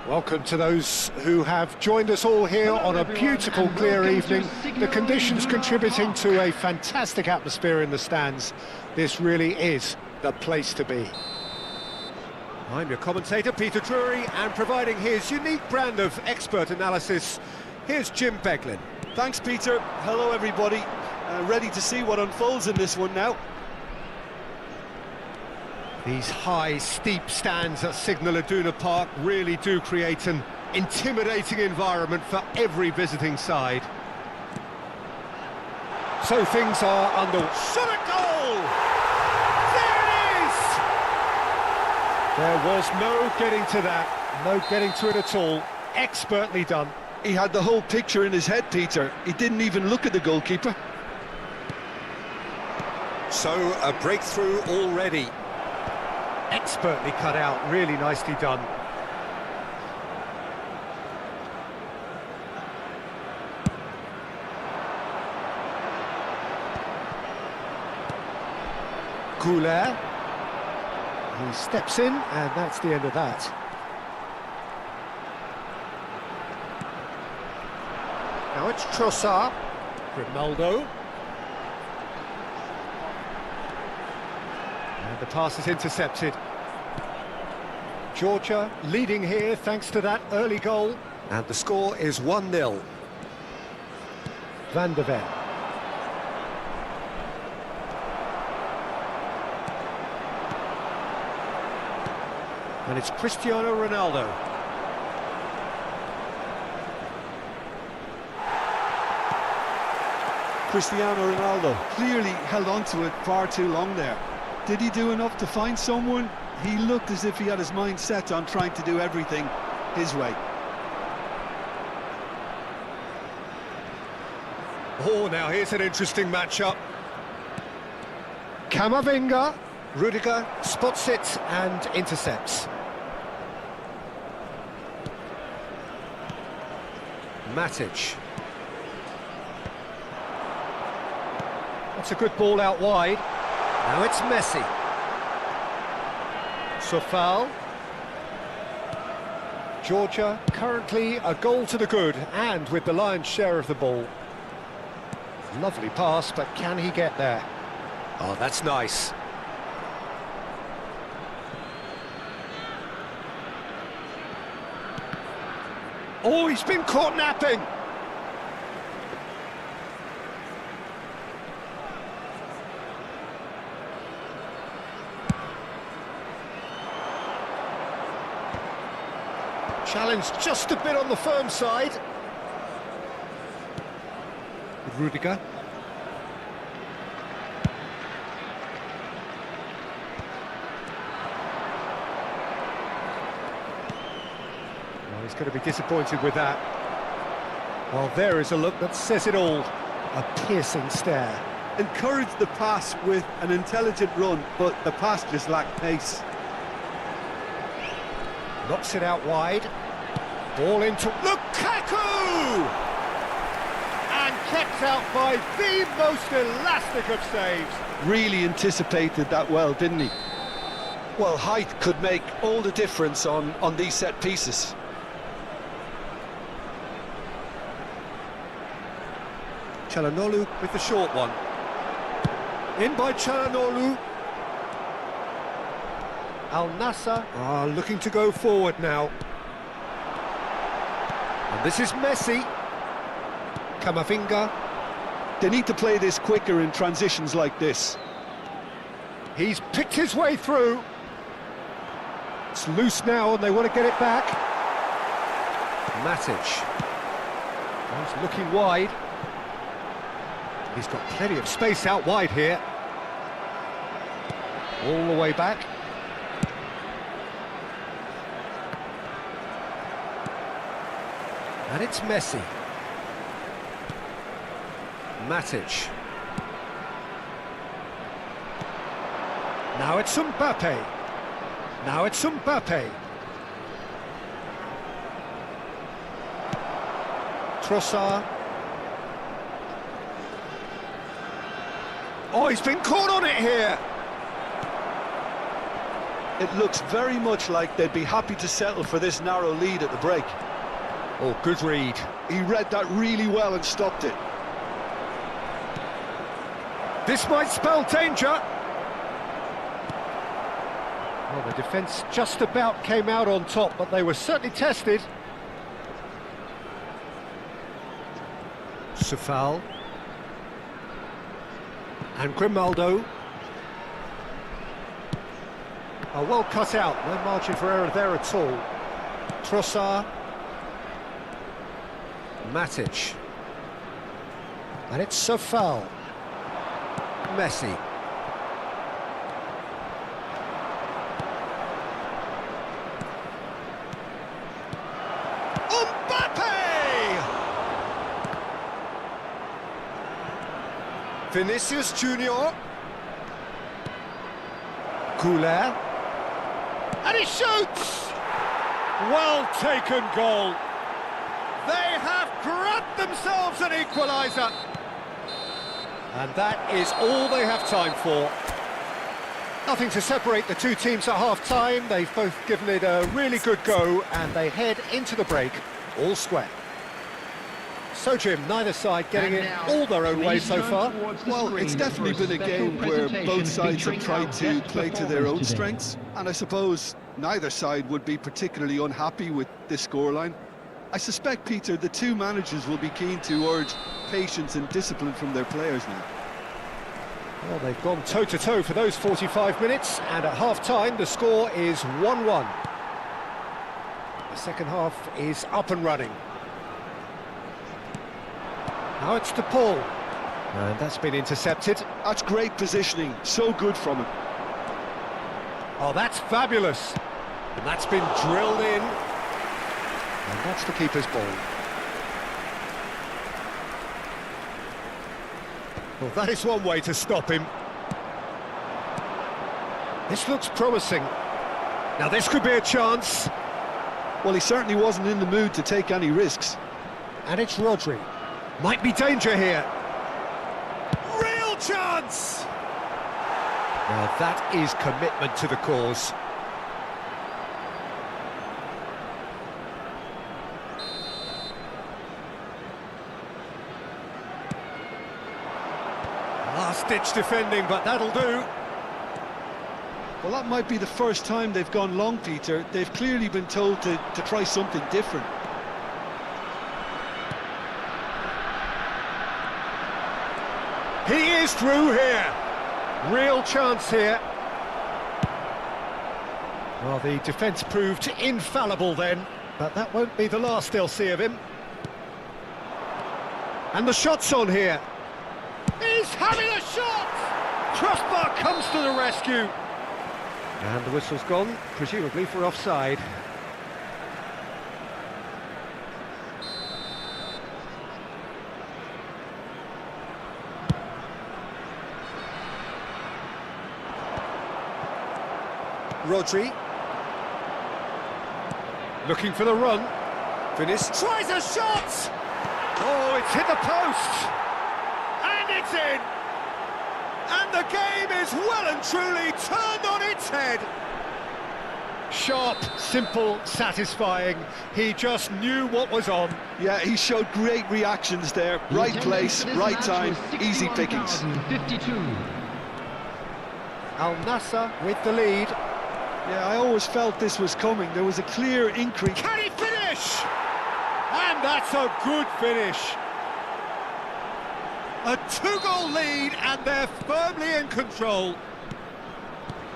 Welcome to those who have joined us all here on a beautiful, clear evening. The conditions contributing to a fantastic atmosphere in the stands. This really is the place to be. I'm your commentator, Peter Drury, and providing his unique brand of expert analysis, here's Jim Beglin. Thanks, Peter. Hello, everybody. Ready to see what unfolds in this one now. These high, steep stands at Signal Iduna Park really do create an intimidating environment for every visiting side. So things are under... Shot a goal! There it is! There was no getting to that, no getting to it at all. Expertly done. He had the whole picture in his head, Peter. He didn't even look at the goalkeeper. So, a breakthrough already. Expertly cut out, really nicely done. Goulet. He steps in, and that's the end of that. Now it's Trossard. Grimaldo. And the pass is intercepted. Georgia leading here thanks to that early goal. And the score is 1-0. Van de Ven. And it's Cristiano Ronaldo. Cristiano Ronaldo clearly held on to it far too long there. Did he do enough to find someone? He looked as if he had his mind set on trying to do everything his way. Oh, now here's an interesting matchup. Camavinga, Rudiger spots it and intercepts. Matic. That's a good ball out wide. Now it's Messi. Sofal. Georgia currently a goal to the good and with the lion's share of the ball. Lovely pass, but can he get there? Oh, that's nice. Oh, he's been caught napping. Challenge just a bit on the firm side. Rudiger. Well, he's going to be disappointed with that. Well, there is a look that says it all. A piercing stare. Encouraged the pass with an intelligent run, but the pass just lacked pace. Knocks it out wide. Ball into Lukaku! And kept out by the most elastic of saves. Really anticipated that well, didn't he? Well, height could make all the difference on these set pieces. Çalhanoğlu with the short one. In by Çalhanoğlu. Al Nassr are looking to go forward now. And this is Messi. Camavinga. They need to play this quicker in transitions like this. He's picked his way through. It's loose now and they want to get it back. Matic. He's looking wide. He's got plenty of space out wide here. All the way back. And it's Messi. Matic. Now it's Mbappe. Now it's Mbappe. Trossard. Oh, he's been caught on it here. It looks very much like they'd be happy to settle for this narrow lead at the break. Oh, good read. He read that really well and stopped it. This might spell danger. Well, the defence just about came out on top, but they were certainly tested. Sofal. And Grimaldo. Oh, well cut out, no margin for error there at all. Trossard. Matic. And it's Sofal. Messi. Mbappe! Vinicius Junior. Goulet. And he shoots! Well taken goal. They have grabbed themselves an equaliser. And that is all they have time for. Nothing to separate the two teams at half-time. They've both given it a really good go, and they head into the break all square. So, Jim, neither side getting it all their own way so far. Well, it's definitely been a game where both sides have tried to play to their own strengths, and I suppose neither side would be particularly unhappy with this scoreline. I suspect, Peter, the two managers will be keen to urge patience and discipline from their players now. Well, they've gone toe-to-toe for those 45 minutes, and at half-time the score is 1-1. The second half is up and running. Now it's to Paul, and that's been intercepted. That's great positioning, so good from him. Oh, that's fabulous. And that's been drilled in. And that's the keeper's ball. Well, that is one way to stop him. This looks promising. Now this could be a chance. Well, he certainly wasn't in the mood to take any risks. And it's Rodri. Might be danger here. Real chance! Now that is commitment to the cause. Last-ditch defending, but that'll do. Well, that might be the first time they've gone long, Peter. They've clearly been told to try something different. He is through here. Real chance here. Well, the defence proved infallible then, but that won't be the last they'll see of him. And the shot's on here. He's having a shot! Crossbar comes to the rescue. And the whistle's gone, presumably for offside. Rodri. Looking for the run. Vinicius tries a shot! Oh, it's hit the post! And it's in! And the game is well and truly turned on its head! Sharp, simple, satisfying. He just knew what was on. Yeah, he showed great reactions there. Right place, right time, easy pickings. Al Nassr with the lead. Yeah, I always felt this was coming. There was a clear increase. Can he finish? And that's a good finish. A two-goal lead, and they're firmly in control.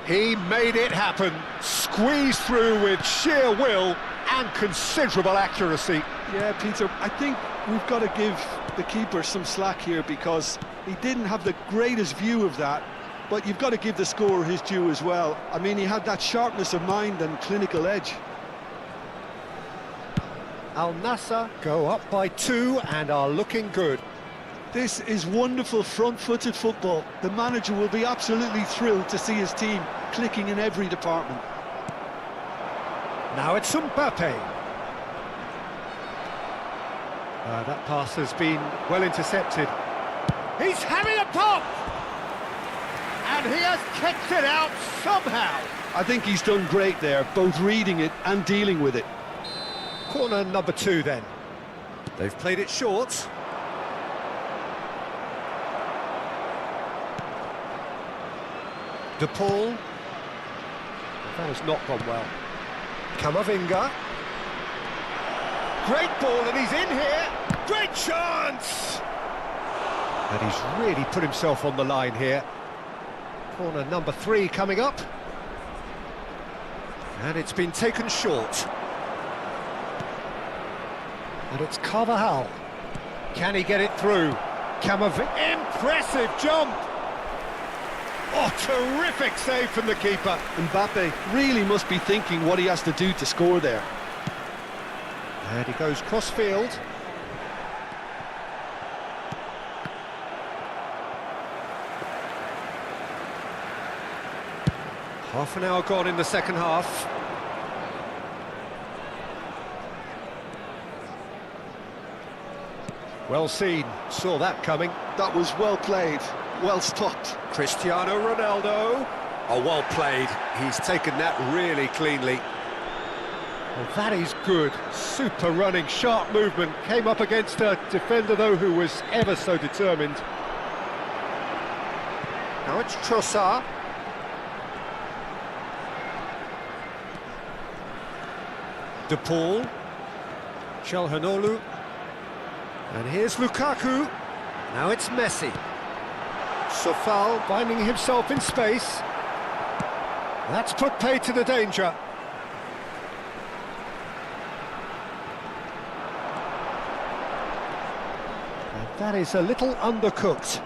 He made it happen, squeezed through with sheer will and considerable accuracy. Yeah, Peter, I think we've got to give the keeper some slack here because he didn't have the greatest view of that, but you've got to give the scorer his due as well. I mean, he had that sharpness of mind and clinical edge. Al Nassr go up by 2 and are looking good. This is wonderful front-footed football. The manager will be absolutely thrilled to see his team clicking in every department. Now it's Mbappe. That pass has been well intercepted. He's having a pop! And he has kicked it out somehow. I think he's done great there, both reading it and dealing with it. Corner number 2 then. They've played it short. De Paul. That has not gone well. Camavinga. Great ball, and he's in here. Great chance! And he's really put himself on the line here. Corner number 3 coming up. And it's been taken short. And it's Carvajal. Can he get it through? Camavinga. Impressive jump! Oh, terrific save from the keeper. Mbappe really must be thinking what he has to do to score there. And he goes cross-field. Half an hour gone in the second half. Well seen, saw that coming. That was well played, well stopped. Cristiano Ronaldo. Oh, well played. He's taken that really cleanly. Well, that is good. Super running, sharp movement. Came up against a defender, though, who was ever so determined. Now it's Trossard. De Paul. Çalhanoğlu. And here's Lukaku. Now it's Messi. Sofal finding himself in space. That's put pay to the danger. And that is a little undercooked.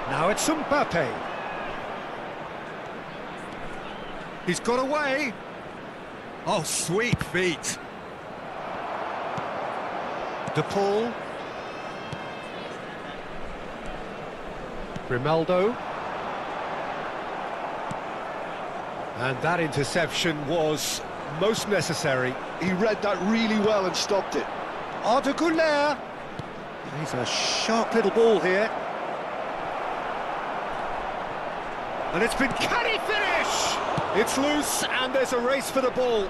Now it's Mbappe. He's got away. Oh, sweet feet. De Paul. Grimaldo. And that interception was most necessary. He read that really well and stopped it. Arda Güler. He's a sharp little ball here. And it's been... Can he finish? It's loose and there's a race for the ball.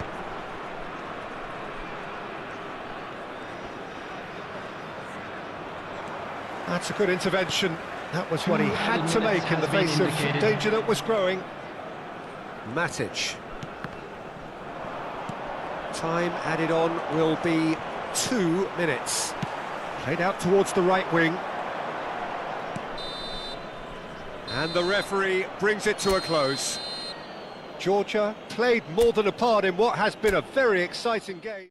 That's a good intervention. That was what he had to make in the face of danger that was growing. Matic. Time added on will be 2 minutes. Played out towards the right wing. And the referee brings it to a close. Georgia played more than a part in what has been a very exciting game.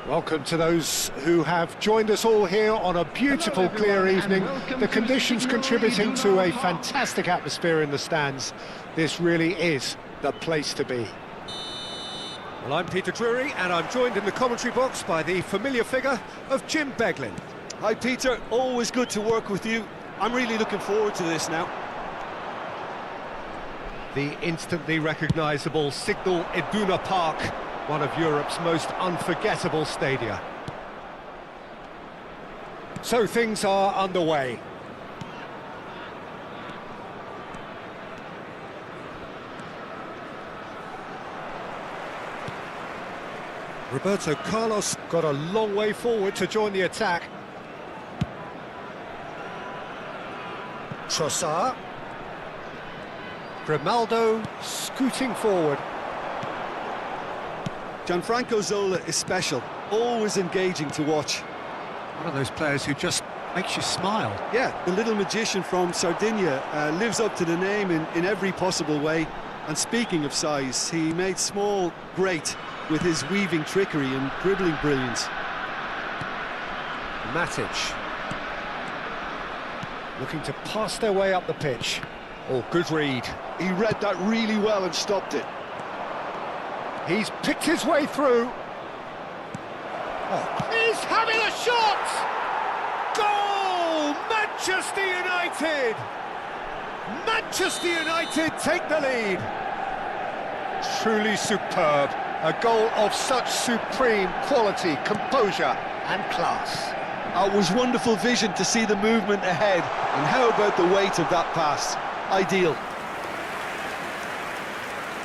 Welcome to those who have joined us all here on a beautiful, clear evening. The conditions contributing to a fantastic atmosphere in the stands. This really is the place to be. Well, I'm Peter Drury, and I'm joined in the commentary box by the familiar figure of Jim Beglin. Hi Peter, always good to work with you. I'm really looking forward to this now. The instantly recognisable Signal Iduna Park, one of Europe's most unforgettable stadia. So things are underway. Roberto Carlos got a long way forward to join the attack. Trossard. Grimaldo scooting forward. Gianfranco Zola is special, always engaging to watch. One of those players who just makes you smile. Yeah, the little magician from Sardinia lives up to the name in every possible way. And speaking of size, he made small great with his weaving trickery and dribbling brilliance. Matic. Looking to pass their way up the pitch. Oh, good read. He read that really well and stopped it. He's picked his way through. Oh. He's having a shot! Goal! Manchester United! Manchester United take the lead. Truly superb. A goal of such supreme quality, composure and class. It was wonderful vision to see the movement ahead. And how about the weight of that pass? Ideal.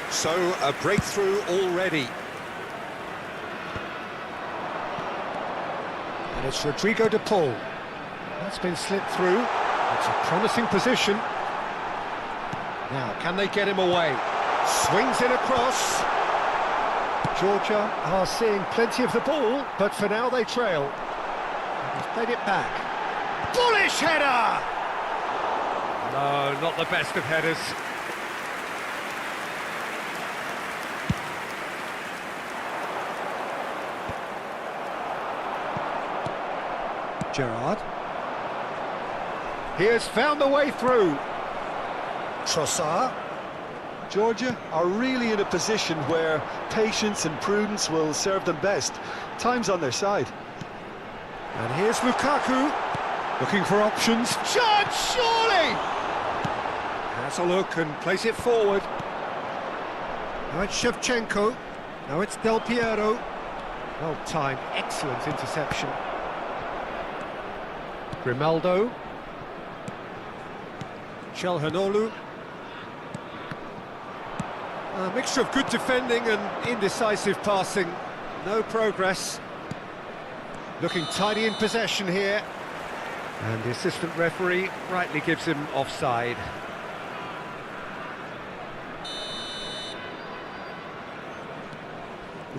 So, a breakthrough already. And it's Rodrigo de Paul. That's been slipped through. It's a promising position. Now, can they get him away? Swings it across. Georgia are seeing plenty of the ball, but for now they trail. He's played it back. Bullish header! No, not the best of headers. Gerrard. He has found the way through. Trossard. Georgia are really in a position where patience and prudence will serve them best. Time's on their side. And here's Lukaku, looking for options. Chance, surely! Has a look and plays it forward. Now it's Shevchenko. Now it's Del Piero. Well timed, excellent interception. Grimaldo. Calhanoglu. A mixture of good defending and indecisive passing. No progress. Looking tidy in possession here. And the assistant referee rightly gives him offside.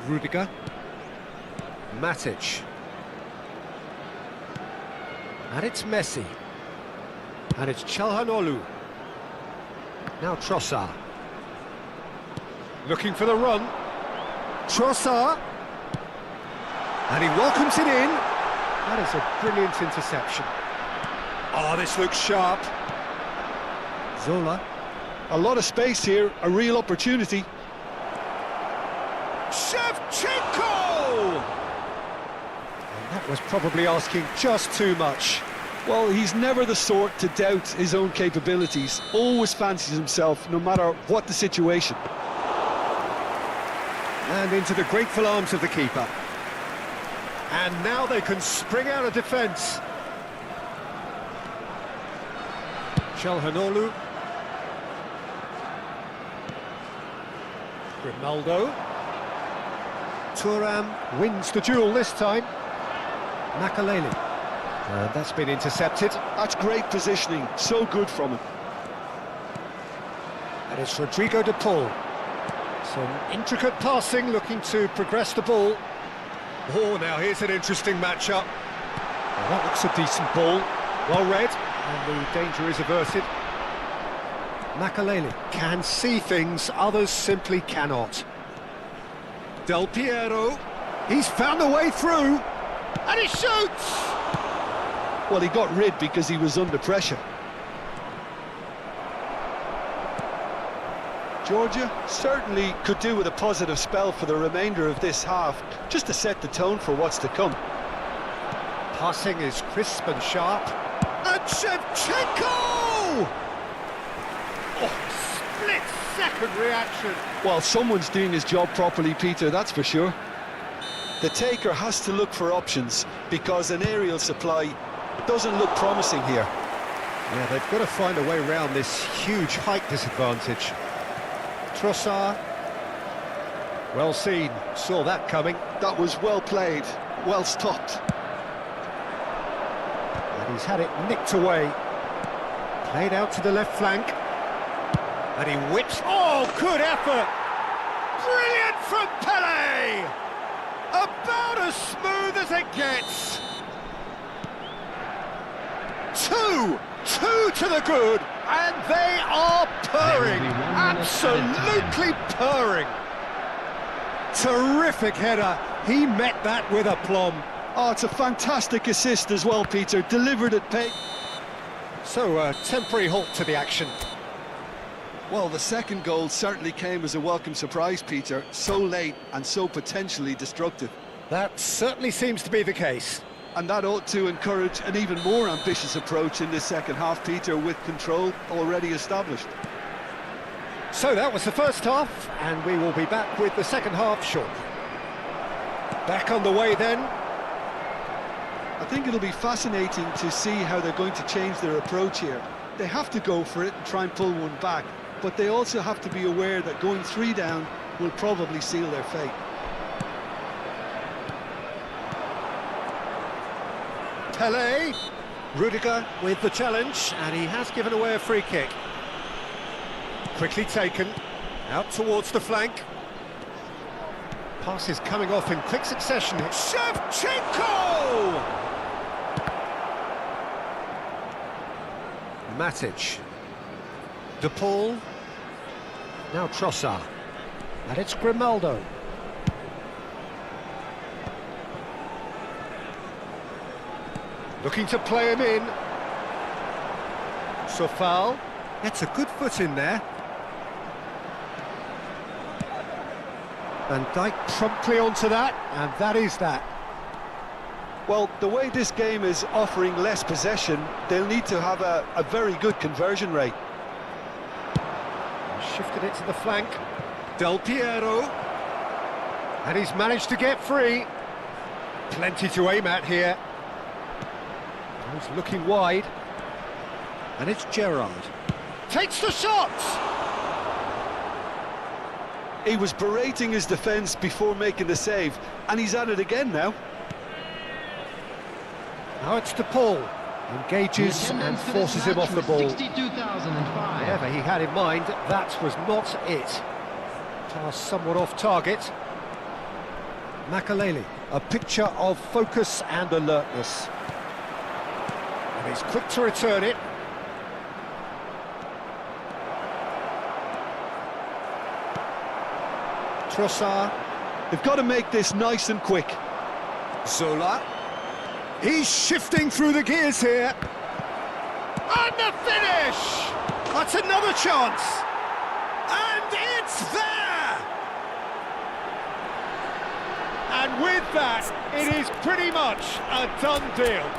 Rudiger. Matic. And it's Messi. And it's Calhanoglu. Now Trossard. Looking for the run. Trossard. And he welcomes it in. That is a brilliant interception. Oh, this looks sharp. Zola. A lot of space here, a real opportunity. Shevchenko! And that was probably asking just too much. Well, he's never the sort to doubt his own capabilities. Always fancies himself, no matter what the situation. And into the grateful arms of the keeper. And now they can spring out of defence. Calhanoglu. Grimaldo. Thuram wins the duel this time. Makaleli. That's been intercepted. That's great positioning, so good from him. And it's Rodrigo de Paul. Some intricate passing, looking to progress the ball. Oh, now here's an interesting matchup. Well, that looks a decent ball. Well read, and the danger is averted. Makalele can see things others simply cannot. Del Piero, he's found a way through, and he shoots! Well, he got rid because he was under pressure. Georgia certainly could do with a positive spell for the remainder of this half, just to set the tone for what's to come. Passing is crisp and sharp. And Shevchenko! Oh, split-second reaction. Well, someone's doing his job properly, Peter, that's for sure. The taker has to look for options, because an aerial supply doesn't look promising here. Yeah, they've got to find a way around this huge height disadvantage. Trossard, well seen, saw that coming. That was well played, well stopped. And he's had it nicked away. Played out to the left flank. And he whips, oh, good effort! Brilliant from Pele! About as smooth as it gets. Two to the good, and they are purring, absolutely purring. Terrific header, he met that with aplomb. Oh, it's a fantastic assist as well, Peter, delivered at pace. So a temporary halt to the action. Well, the second goal certainly came as a welcome surprise, Peter, so late and so potentially destructive. That certainly seems to be the case. And that ought to encourage an even more ambitious approach in this second half, Peter, with control already established. So that was the first half, and we will be back with the second half shortly. Back on the way then. I think it'll be fascinating to see how they're going to change their approach here. They have to go for it and try and pull one back, but they also have to be aware that going 3 down will probably seal their fate. Pele, Rudiger with the challenge, and he has given away a free kick. Quickly taken, out towards the flank. Passes coming off in quick succession. Shevchenko! Matic. De Paul. Now Trossard. And it's Grimaldo. Looking to play him in. Sofal gets a good foot in there. Van Dijk promptly onto that, and that is that. Well, the way this game is offering less possession, they'll need to have a very good conversion rate. Shifted it to the flank. Del Piero. And he's managed to get free. Plenty to aim at here. He's looking wide, and it's Gerrard. Takes the shot! He was berating his defence before making the save, and he's at it again now. Now it's De Paul. Engages and forces him off the ball. Whatever he had in mind, that was not it. Pass somewhat off target. Makalele, a picture of focus and alertness. And he's quick to return it. Trossard. They've got to make this nice and quick. Zola. He's shifting through the gears here. And the finish! That's another chance. And it's there! And with that, it is pretty much a done deal.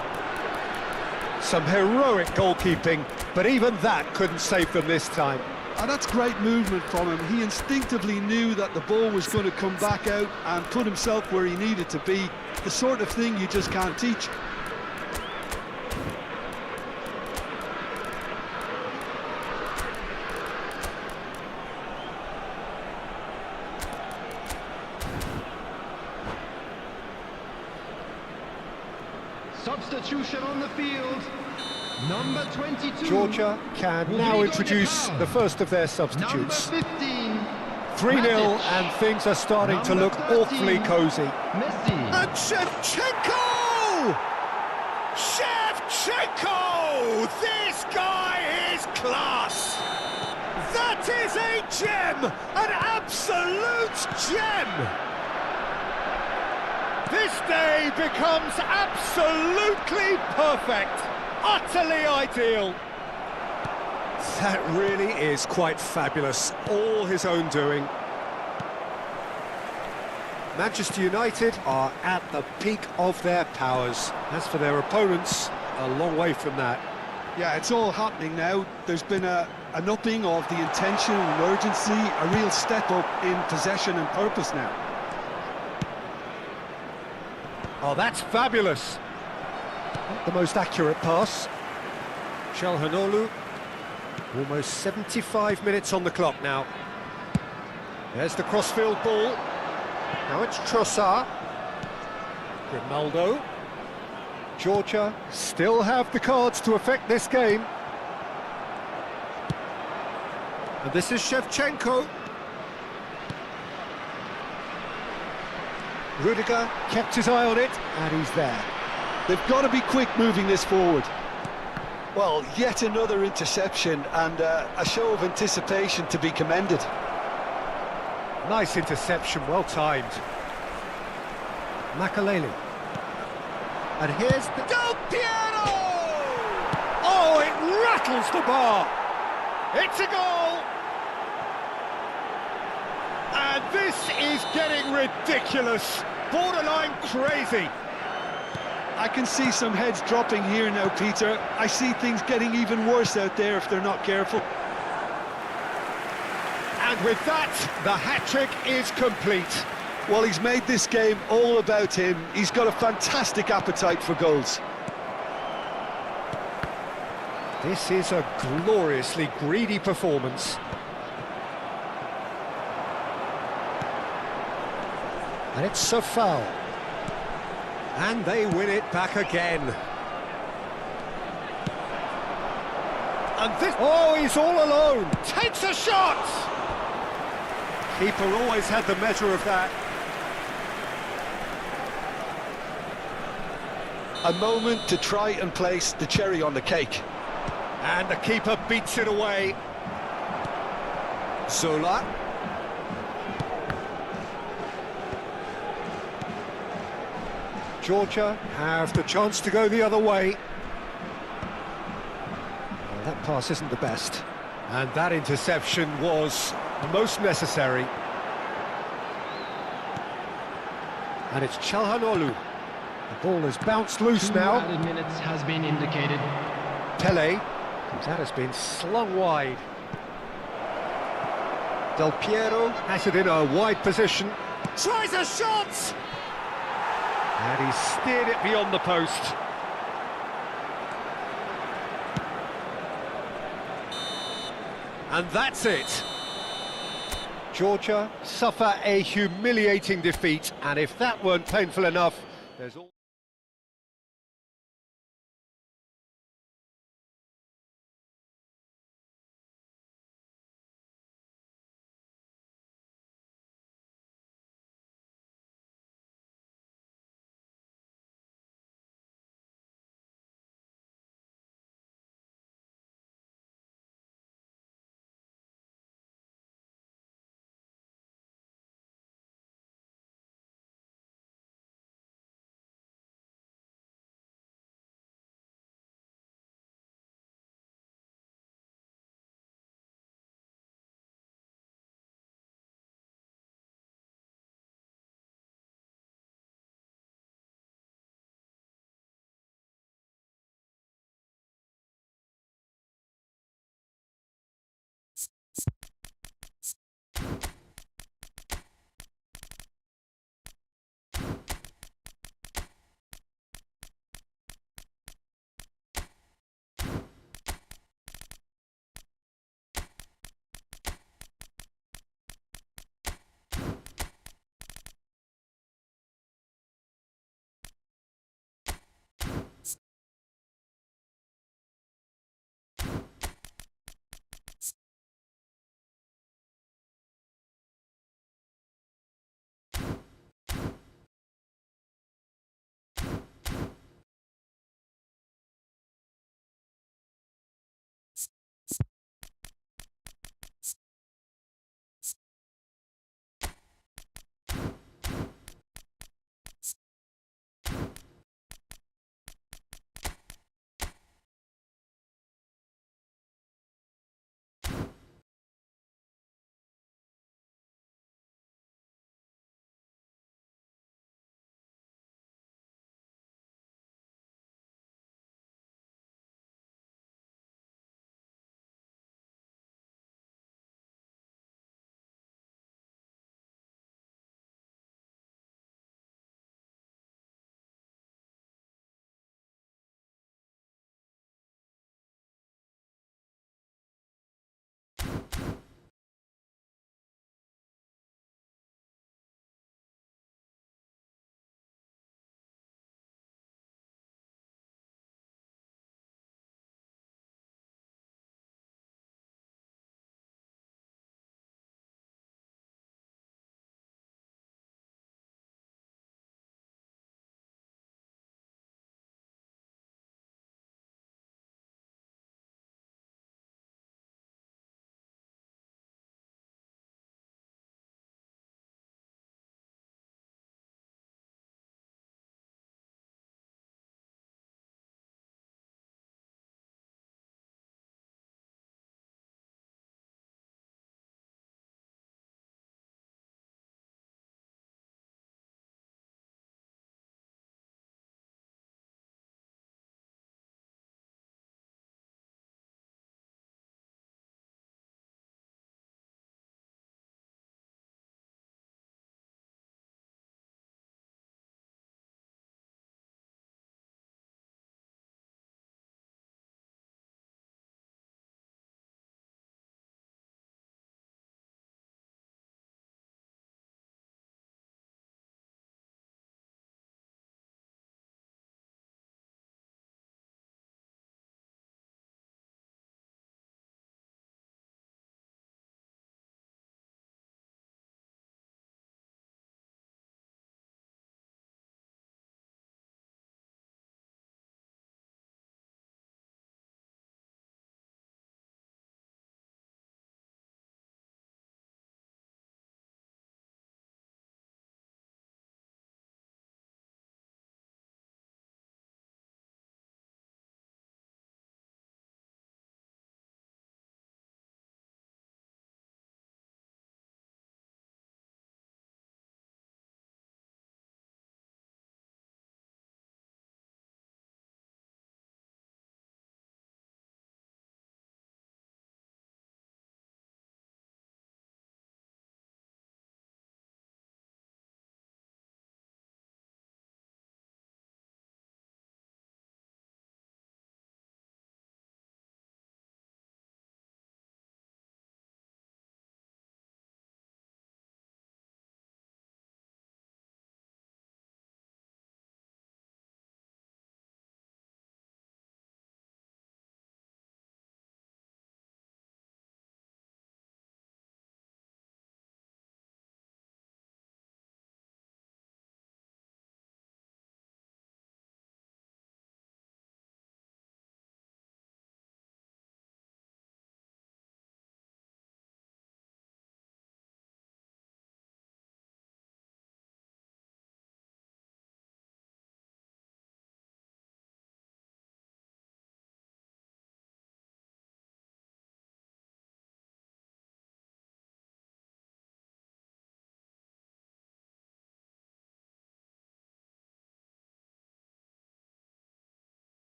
Some heroic goalkeeping, but even that couldn't save them this time. And that's great movement from him. He instinctively knew that the ball was going to come back out and put himself where he needed to be. The sort of thing you just can't teach. Substitution on the field. Number 22. Georgia can now introduce the first of their substitutes. Number 15. 3-0 and things are starting to look awfully cosy. Messi. And Shevchenko! Shevchenko! This guy is class! That is a gem! An absolute gem! This day becomes absolutely perfect! Utterly ideal! That really is quite fabulous, all his own doing. Manchester United are at the peak of their powers. As for their opponents, a long way from that. Yeah, it's all happening now. There's been an upping of the intention and urgency, a real step up in possession and purpose now. Oh, that's fabulous! Not the most accurate pass. Çalhanoğlu. Almost 75 minutes on the clock now. There's the crossfield ball. Now it's Trossard. Grimaldo. Georgia still have the cards to affect this game. And this is Shevchenko. Rudiger kept his eye on it, and he's there. They've got to be quick moving this forward. Well, yet another interception and a show of anticipation to be commended. Nice interception, well timed. Makaleli. And here's the... Del Piero! Oh, it rattles the bar! It's a goal! And this is getting ridiculous, borderline crazy. I can see some heads dropping here now, Peter. I see things getting even worse out there if they're not careful. And with that, the hat-trick is complete. Well, he's made this game all about him. He's got a fantastic appetite for goals. This is a gloriously greedy performance. And it's a foul. And they win it back again. And this... Oh, he's all alone! Takes a shot! Keeper always had the measure of that. A moment to try and place the cherry on the cake. And the keeper beats it away. Zola. Georgia have the chance to go the other way. Well, that pass isn't the best. And that interception was most necessary. And it's Çalhanoğlu. The ball has bounced loose now. 2 added minutes has been indicated. Pele. That has been slung wide. Del Piero has it in a wide position. Tries a shot! And he steered it beyond the post. And that's it. Georgia suffer a humiliating defeat, and if that weren't painful enough, there's all...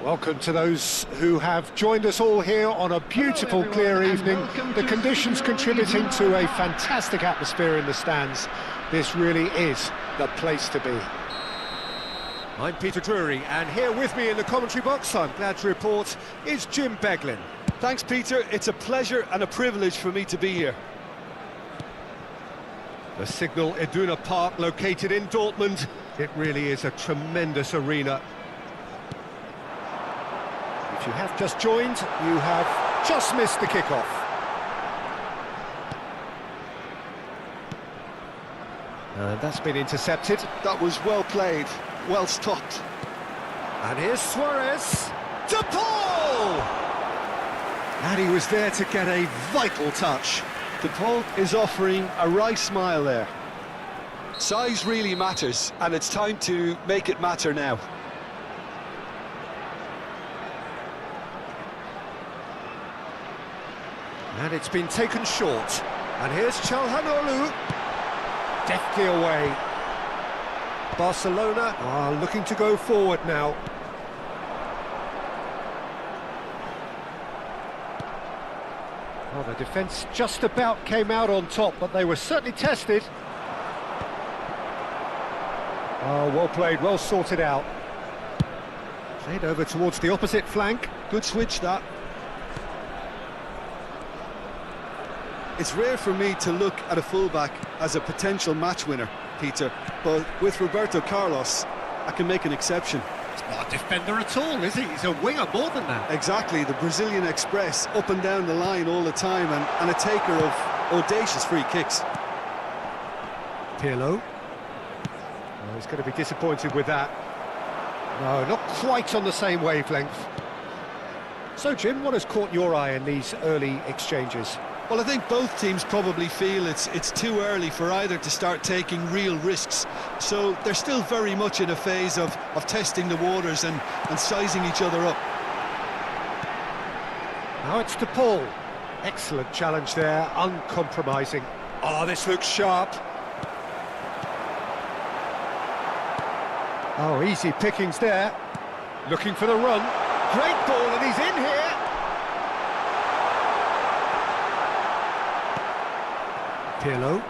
Welcome to those who have joined us all here on a beautiful, clear evening. The conditions contributing to a fantastic atmosphere in the stands. This really is the place to be. I'm Peter Drury, and here with me in the commentary box, I'm glad to report, is Jim Beglin. Thanks, Peter. It's a pleasure and a privilege for me to be here. The Signal Iduna Park, located in Dortmund. It really is a tremendous arena. If you have just joined, you have just missed the kickoff. And that's been intercepted. That was well played, well stopped. And here's Suarez. De Paul! And he was there to get a vital touch. De Paul is offering a wry smile there. Size really matters, and it's time to make it matter now. And it's been taken short. And here's Çalhanoğlu. Deftly away. Barcelona are looking to go forward now. Well, the defence just about came out on top, but they were certainly tested. Oh, well played, well sorted out. Played over towards the opposite flank. Good switch, that. It's rare for me to look at a fullback as a potential match winner, Peter, but with Roberto Carlos, I can make an exception. He's not a defender at all, is he? He's a winger more than that. Exactly, the Brazilian Express, up and down the line all the time, and a taker of audacious free kicks. Pirlo. Oh, he's going to be disappointed with that. No, not quite on the same wavelength. So, Jim, what has caught your eye in these early exchanges? Well, I think both teams probably feel it's too early for either to start taking real risks. So they're still very much in a phase of testing the waters and sizing each other up. Now it's De Paul. Excellent challenge there, uncompromising. Oh, this looks sharp. Oh, easy pickings there. Looking for the run. Great ball, and he's in here. Pirlo,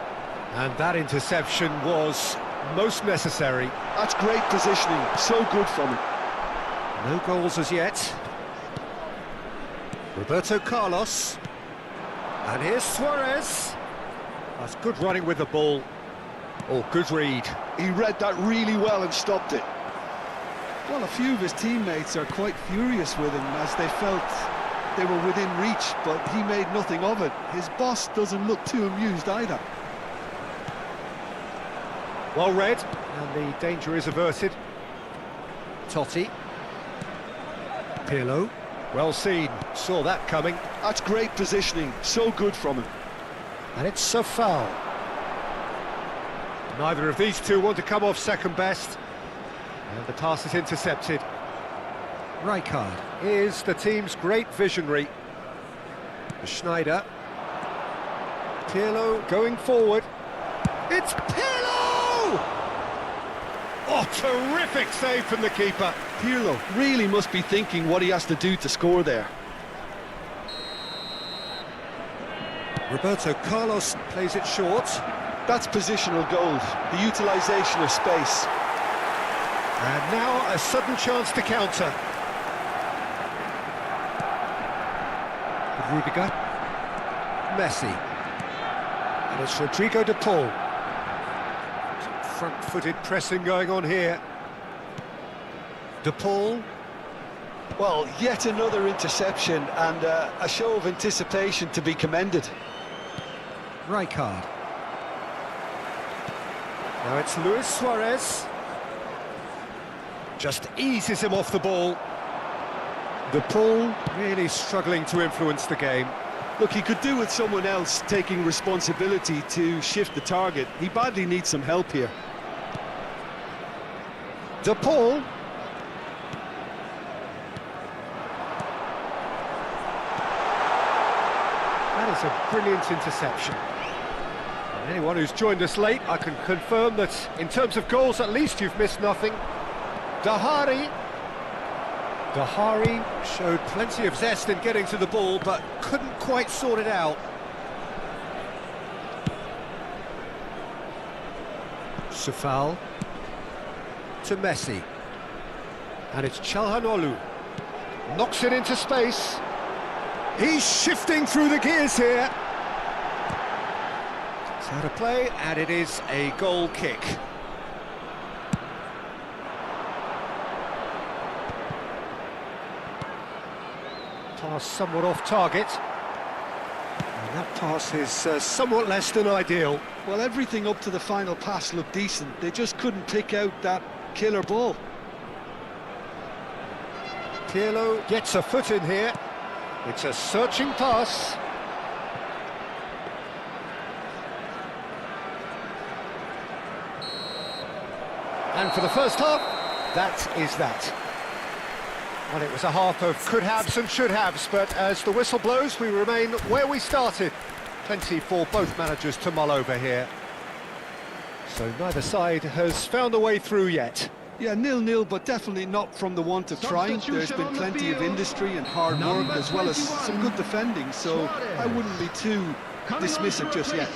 and that interception was most necessary. That's great positioning, so good from him. No goals as yet. Roberto Carlos, and here's Suarez. That's good running with the ball. Oh, good read. He read that really well and stopped it. Well, a few of his teammates are quite furious with him as they felt they were within reach, but he made nothing of it. His boss doesn't look too amused either. Well read, and the danger is averted. Totti. Pirlo. Well seen, saw that coming. That's great positioning, so good from him. And it's a foul. Neither of these two want to come off second best. And the pass is intercepted. Rijkaard is the team's great visionary. Schneider. Pirlo going forward. It's Pirlo! Oh, terrific save from the keeper. Pirlo really must be thinking what he has to do to score there. Roberto Carlos plays it short. That's positional gold, the utilisation of space. And now a sudden chance to counter. Rudiger, Messi, and it's Rodrigo De Paul. Some front-footed pressing going on here. De Paul. Well, yet another interception and a show of anticipation to be commended. Rijkaard. Now it's Luis Suarez. Just eases him off the ball. De Paul really struggling to influence the game. Look, he could do with someone else taking responsibility to shift the target. He badly needs some help here. De Paul. That is a brilliant interception. And anyone who's joined us late, I can confirm that in terms of goals, at least you've missed nothing. Dahari. Dahari showed plenty of zest in getting to the ball, but couldn't quite sort it out. Safal to Messi. And it's Çalhanoğlu. Knocks it into space. He's shifting through the gears here. It's out of play, and it is a goal kick. Pass somewhat off target. And that pass is somewhat less than ideal. Well, everything up to the final pass looked decent. They just couldn't pick out that killer ball. Pirlo gets a foot in here. It's a searching pass. And for the first half, that is that. Well, it was a half of could-haves and should-haves, but as the whistle blows, we remain where we started. Plenty for both managers to mull over here. So neither side has found a way through yet. Yeah, 0-0, but definitely not from the want of trying. There's been plenty of industry and hard work, as well as some good defending, so I wouldn't be too dismissive just yet.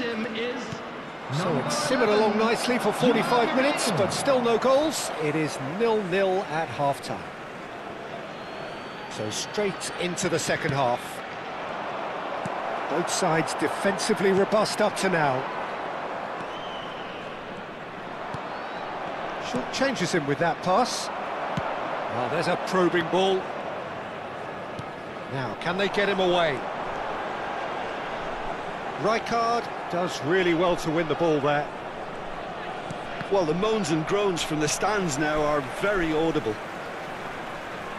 So it's simmered along nicely for 45 minutes, but still no goals. It is 0-0 at half-time. So straight into the second half. Both sides defensively robust up to now. Short changes him with that pass. Well, there's a probing ball. Now, can they get him away? Rijkaard does really well to win the ball there. Well, the moans and groans from the stands now are very audible.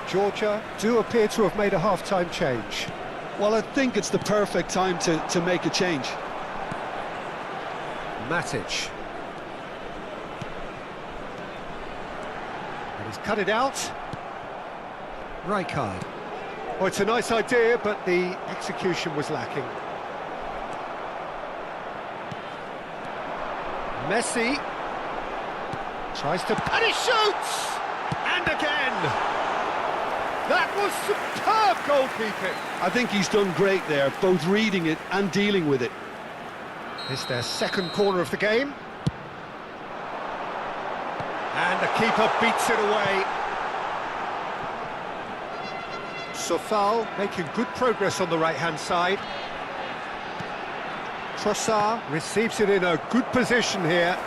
Georgia do appear to have made a half-time change. Well, I think it's the perfect time to make a change. Matic. And he's cut it out. Rijkaard. Oh, it's a nice idea, but the execution was lacking. Messi tries to... and he shoots! And again! That was superb goalkeeping! I think he's done great there, both reading it and dealing with it. It's their second corner of the game. And the keeper beats it away. Safal making good progress on the right-hand side. Trossard receives it in a good position here.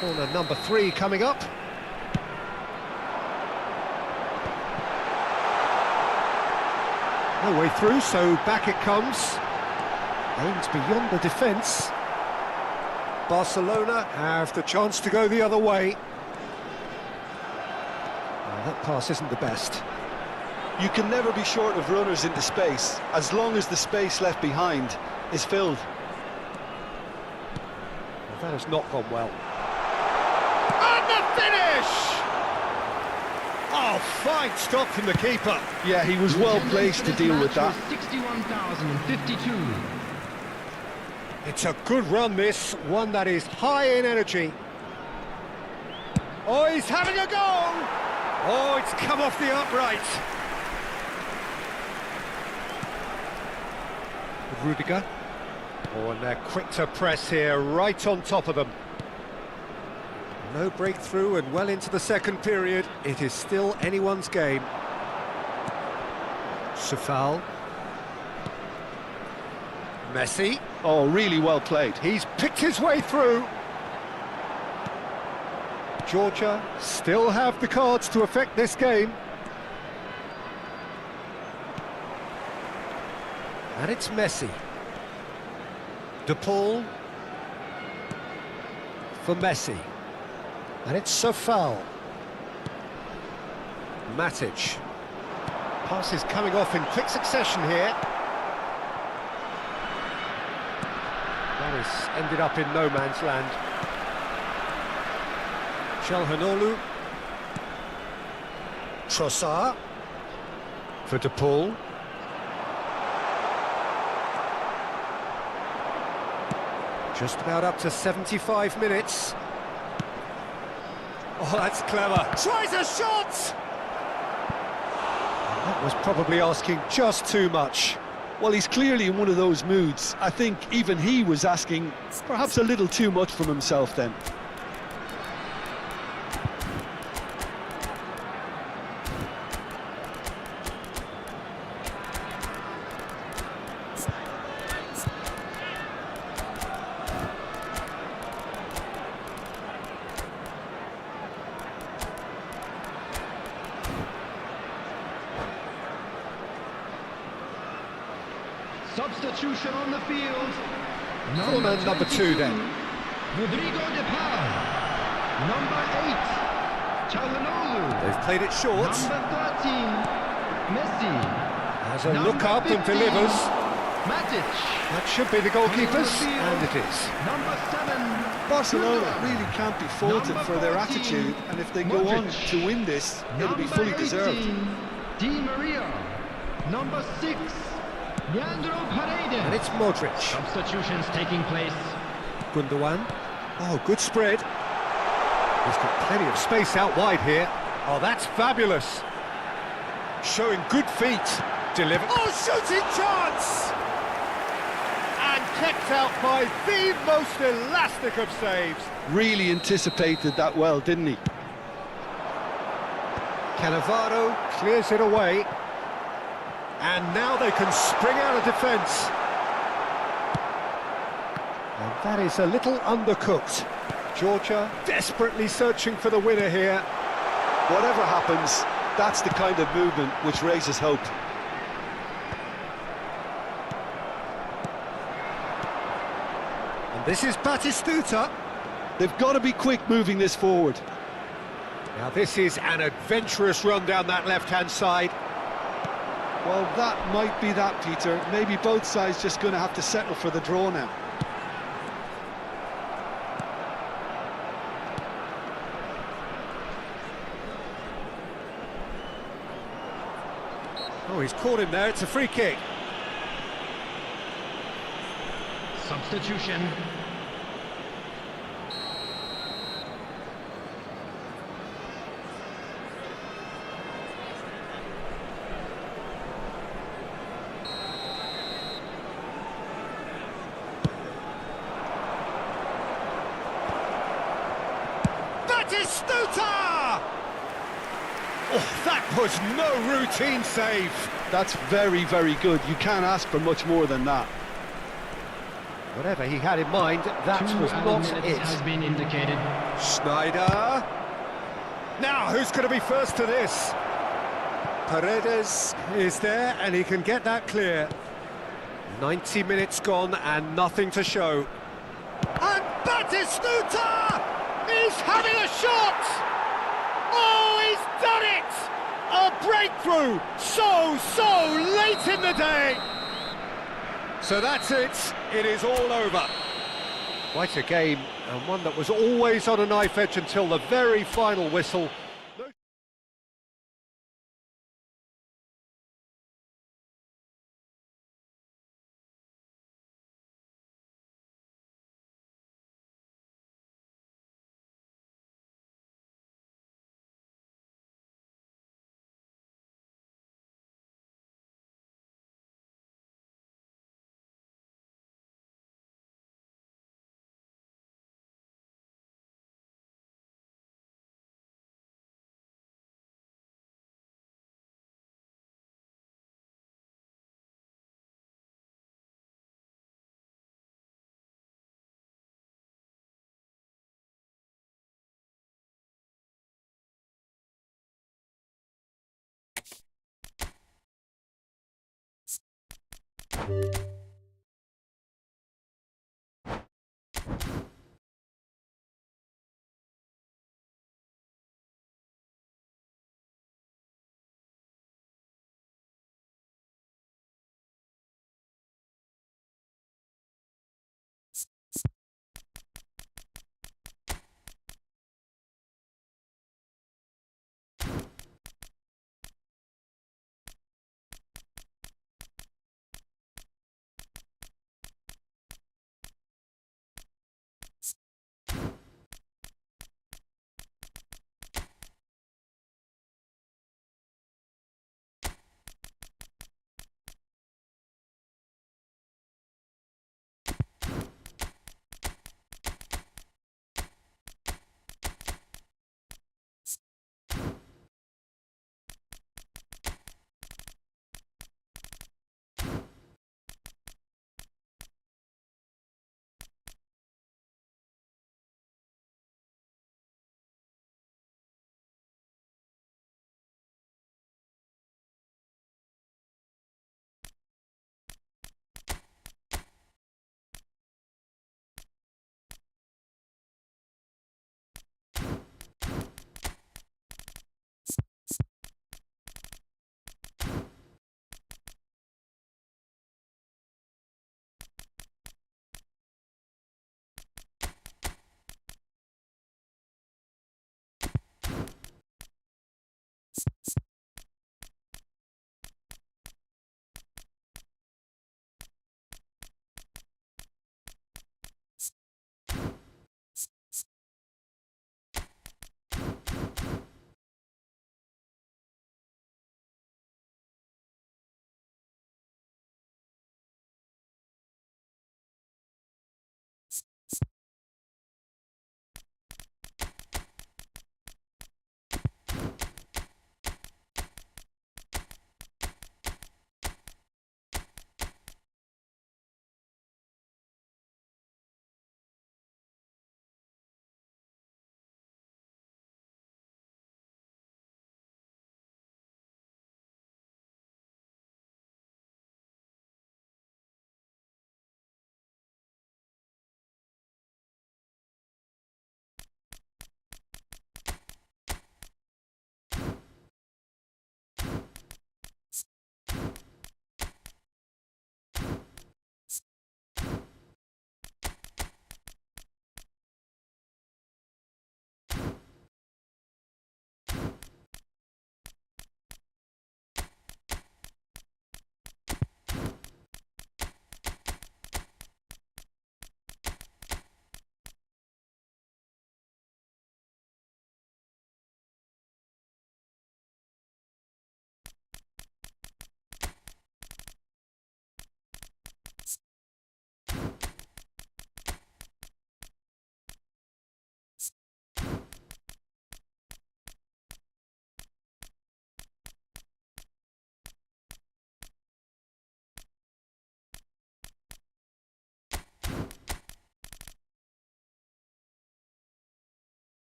Corner number 3 coming up. No way through, so back it comes. Aims beyond the defence. Barcelona have the chance to go the other way. Well, that pass isn't the best. You can never be short of runners into space, as long as the space left behind is filled. Well, that has not gone well. And the finish! Oh, fine stop from the keeper. Yeah, he was well placed to deal with that. 61,052. It's a good run, this, one that is high in energy. Oh, he's having a go! Oh, it's come off the upright. Rudiger. Oh, and they're quick to press here, right on top of them. No breakthrough and well into the second period. It is still anyone's game. Safal. Messi. Oh, really well played. He's picked his way through. Georgia still have the cards to affect this game. And it's Messi. De Paul for Messi. And it's Safal. Matic. Passes coming off in quick succession here. That has ended up in no man's land. Çalhanoğlu. Trossard for De Paul. Just about up to 75 minutes. Oh, that's clever. Tries a shot! That was probably asking just too much. Well, he's clearly in one of those moods. I think even he was asking perhaps a little too much from himself then. Substitution on the field. Corner number 2 then. Rodrigo de Paul. Number 8. Çalhanoğlu. They've played it short. Number 13. Messi. Has a look up and delivers. Matic. That should be the goalkeepers, and it is. Number 7. Barcelona really can't be faulted for their attitude, and if they go on to win this, it'll be fully deserved. Di Maria. Number 6. Leandro Paredes. And it's Modric. Substitutions taking place. Gundogan. Oh, good spread. He's got plenty of space out wide here. Oh, that's fabulous. Showing good feet. Deliver. Oh, shooting chance! And kept out by the most elastic of saves. Really anticipated that well, didn't he? Cannavaro clears it away. And now they can spring out of defence. And that is a little undercooked. Georgia desperately searching for the winner here. Whatever happens, that's the kind of movement which raises hope. And this is Batistuta. They've got to be quick moving this forward. Now this is an adventurous run down that left-hand side. Well, that might be that, Peter. Maybe both sides just going to have to settle for the draw now. Oh, he's caught him there. It's a free kick. Substitution. Batistuta! Oh, that was no routine save. That's very, very good. You can't ask for much more than that. Whatever he had in mind, that was not it. Has been indicated. Schneider. Now, who's going to be first to this? Paredes is there, and he can get that clear. 90 minutes gone, and nothing to show. And Batistuta is having a shot! Oh, he's done it! A breakthrough, so late in the day. So that's it, it is all over. Quite a game, and one that was always on a knife edge until the very final whistle.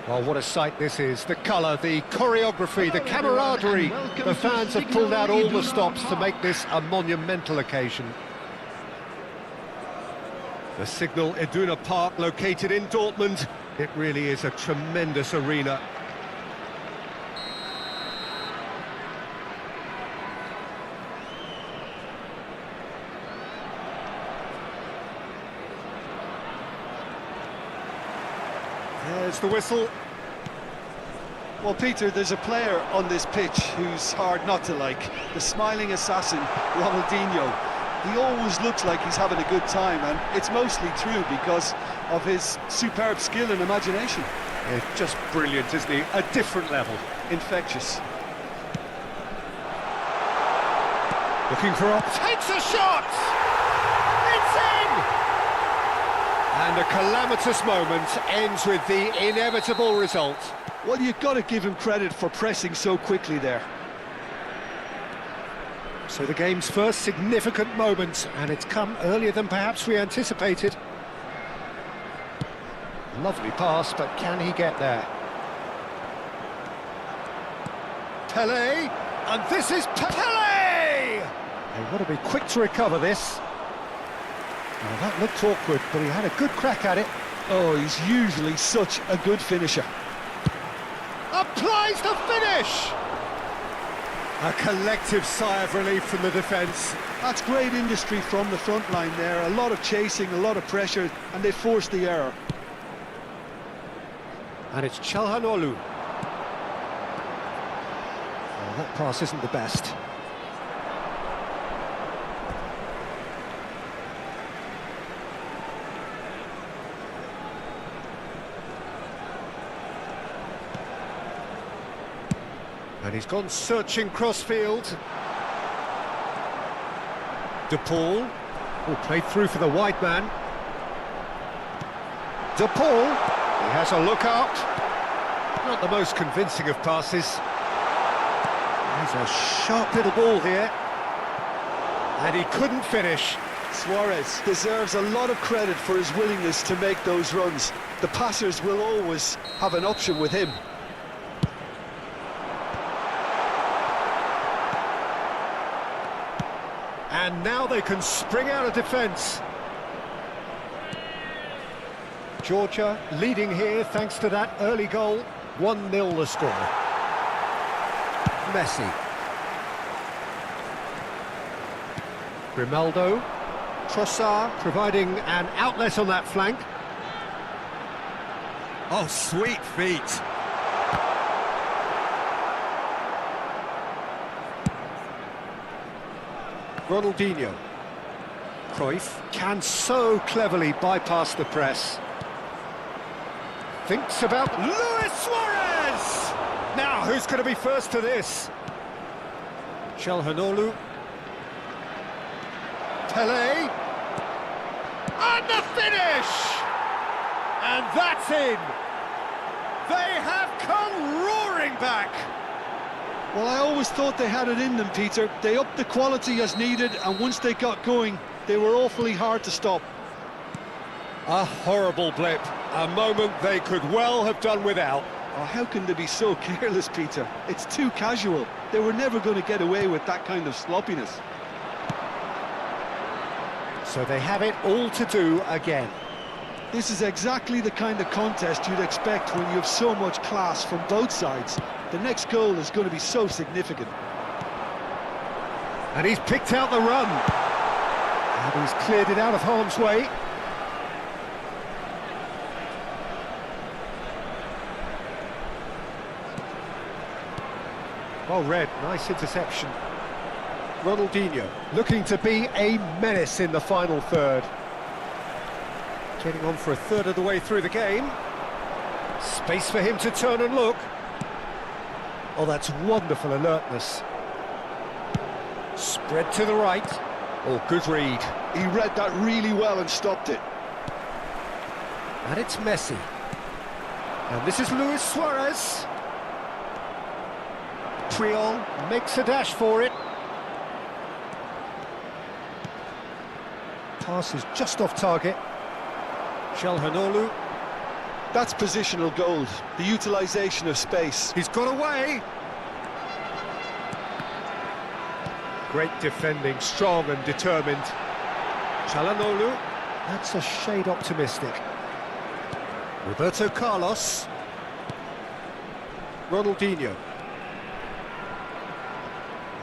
Well, what a sight this is. The colour, the choreography, the camaraderie. The fans have pulled out all the stops to make this a monumental occasion. The Signal Iduna Park, located in Dortmund. It really is a tremendous arena. There's the whistle. Well, Peter, there's a player on this pitch who's hard not to like. The smiling assassin, Ronaldinho. He always looks like he's having a good time, and it's mostly true because of his superb skill and imagination. It's just brilliant, isn't he? A different level. Infectious. Looking for takes a shot! It's in! And a calamitous moment ends with the inevitable result. Well, you've got to give him credit for pressing so quickly there. So the game's first significant moment, and it's come earlier than perhaps we anticipated. Lovely pass, but can he get there? Pele, and this is Pele! They've got to be quick to recover this. Well, that looked awkward, but he had a good crack at it. Oh, he's usually such a good finisher. Applies the finish! A collective sigh of relief from the defence. That's great industry from the front line there. A lot of chasing, a lot of pressure, and they forced the error. And it's Çalhanoğlu. Oh, that pass isn't the best. And he's gone searching crossfield. De Paul. Oh, played through for the wide man. De Paul. He has a look out. Not the most convincing of passes. He's a sharp little ball here. And he couldn't finish. Suarez deserves a lot of credit for his willingness to make those runs. The passers will always have an option with him. And now they can spring out of defence. Georgia leading here thanks to that early goal. 1-0 the score. Messi. Grimaldo. Trossard providing an outlet on that flank. Oh, sweet feet. Ronaldinho. Cruyff can so cleverly bypass the press. Thinks about Luis Suarez! Now, who's going to be first to this? Calhanoglu. Pelé. And the finish! And that's in! They have come roaring back! Well, I always thought they had it in them, Peter. They upped the quality as needed, and once they got going, they were awfully hard to stop. A horrible blip, a moment they could well have done without. Oh, how can they be so careless, Peter? It's too casual. They were never going to get away with that kind of sloppiness. So they have it all to do again. This is exactly the kind of contest you'd expect when you have so much class from both sides. The next goal is going to be so significant. And he's picked out the run. And he's cleared it out of harm's way. Well read, nice interception. Ronaldinho looking to be a menace in the final third. Getting on for a third of the way through the game. Space for him to turn and look. Oh, that's wonderful alertness. Spread to the right. Oh, good read. He read that really well and stopped it. And it's Messi. And this is Luis Suarez. Puyol makes a dash for it. Pass is just off target. Calhanoglu. That's positional gold, the utilisation of space. He's got away. Great defending, strong and determined. Calhanoglu. That's a shade optimistic. Roberto Carlos. Ronaldinho.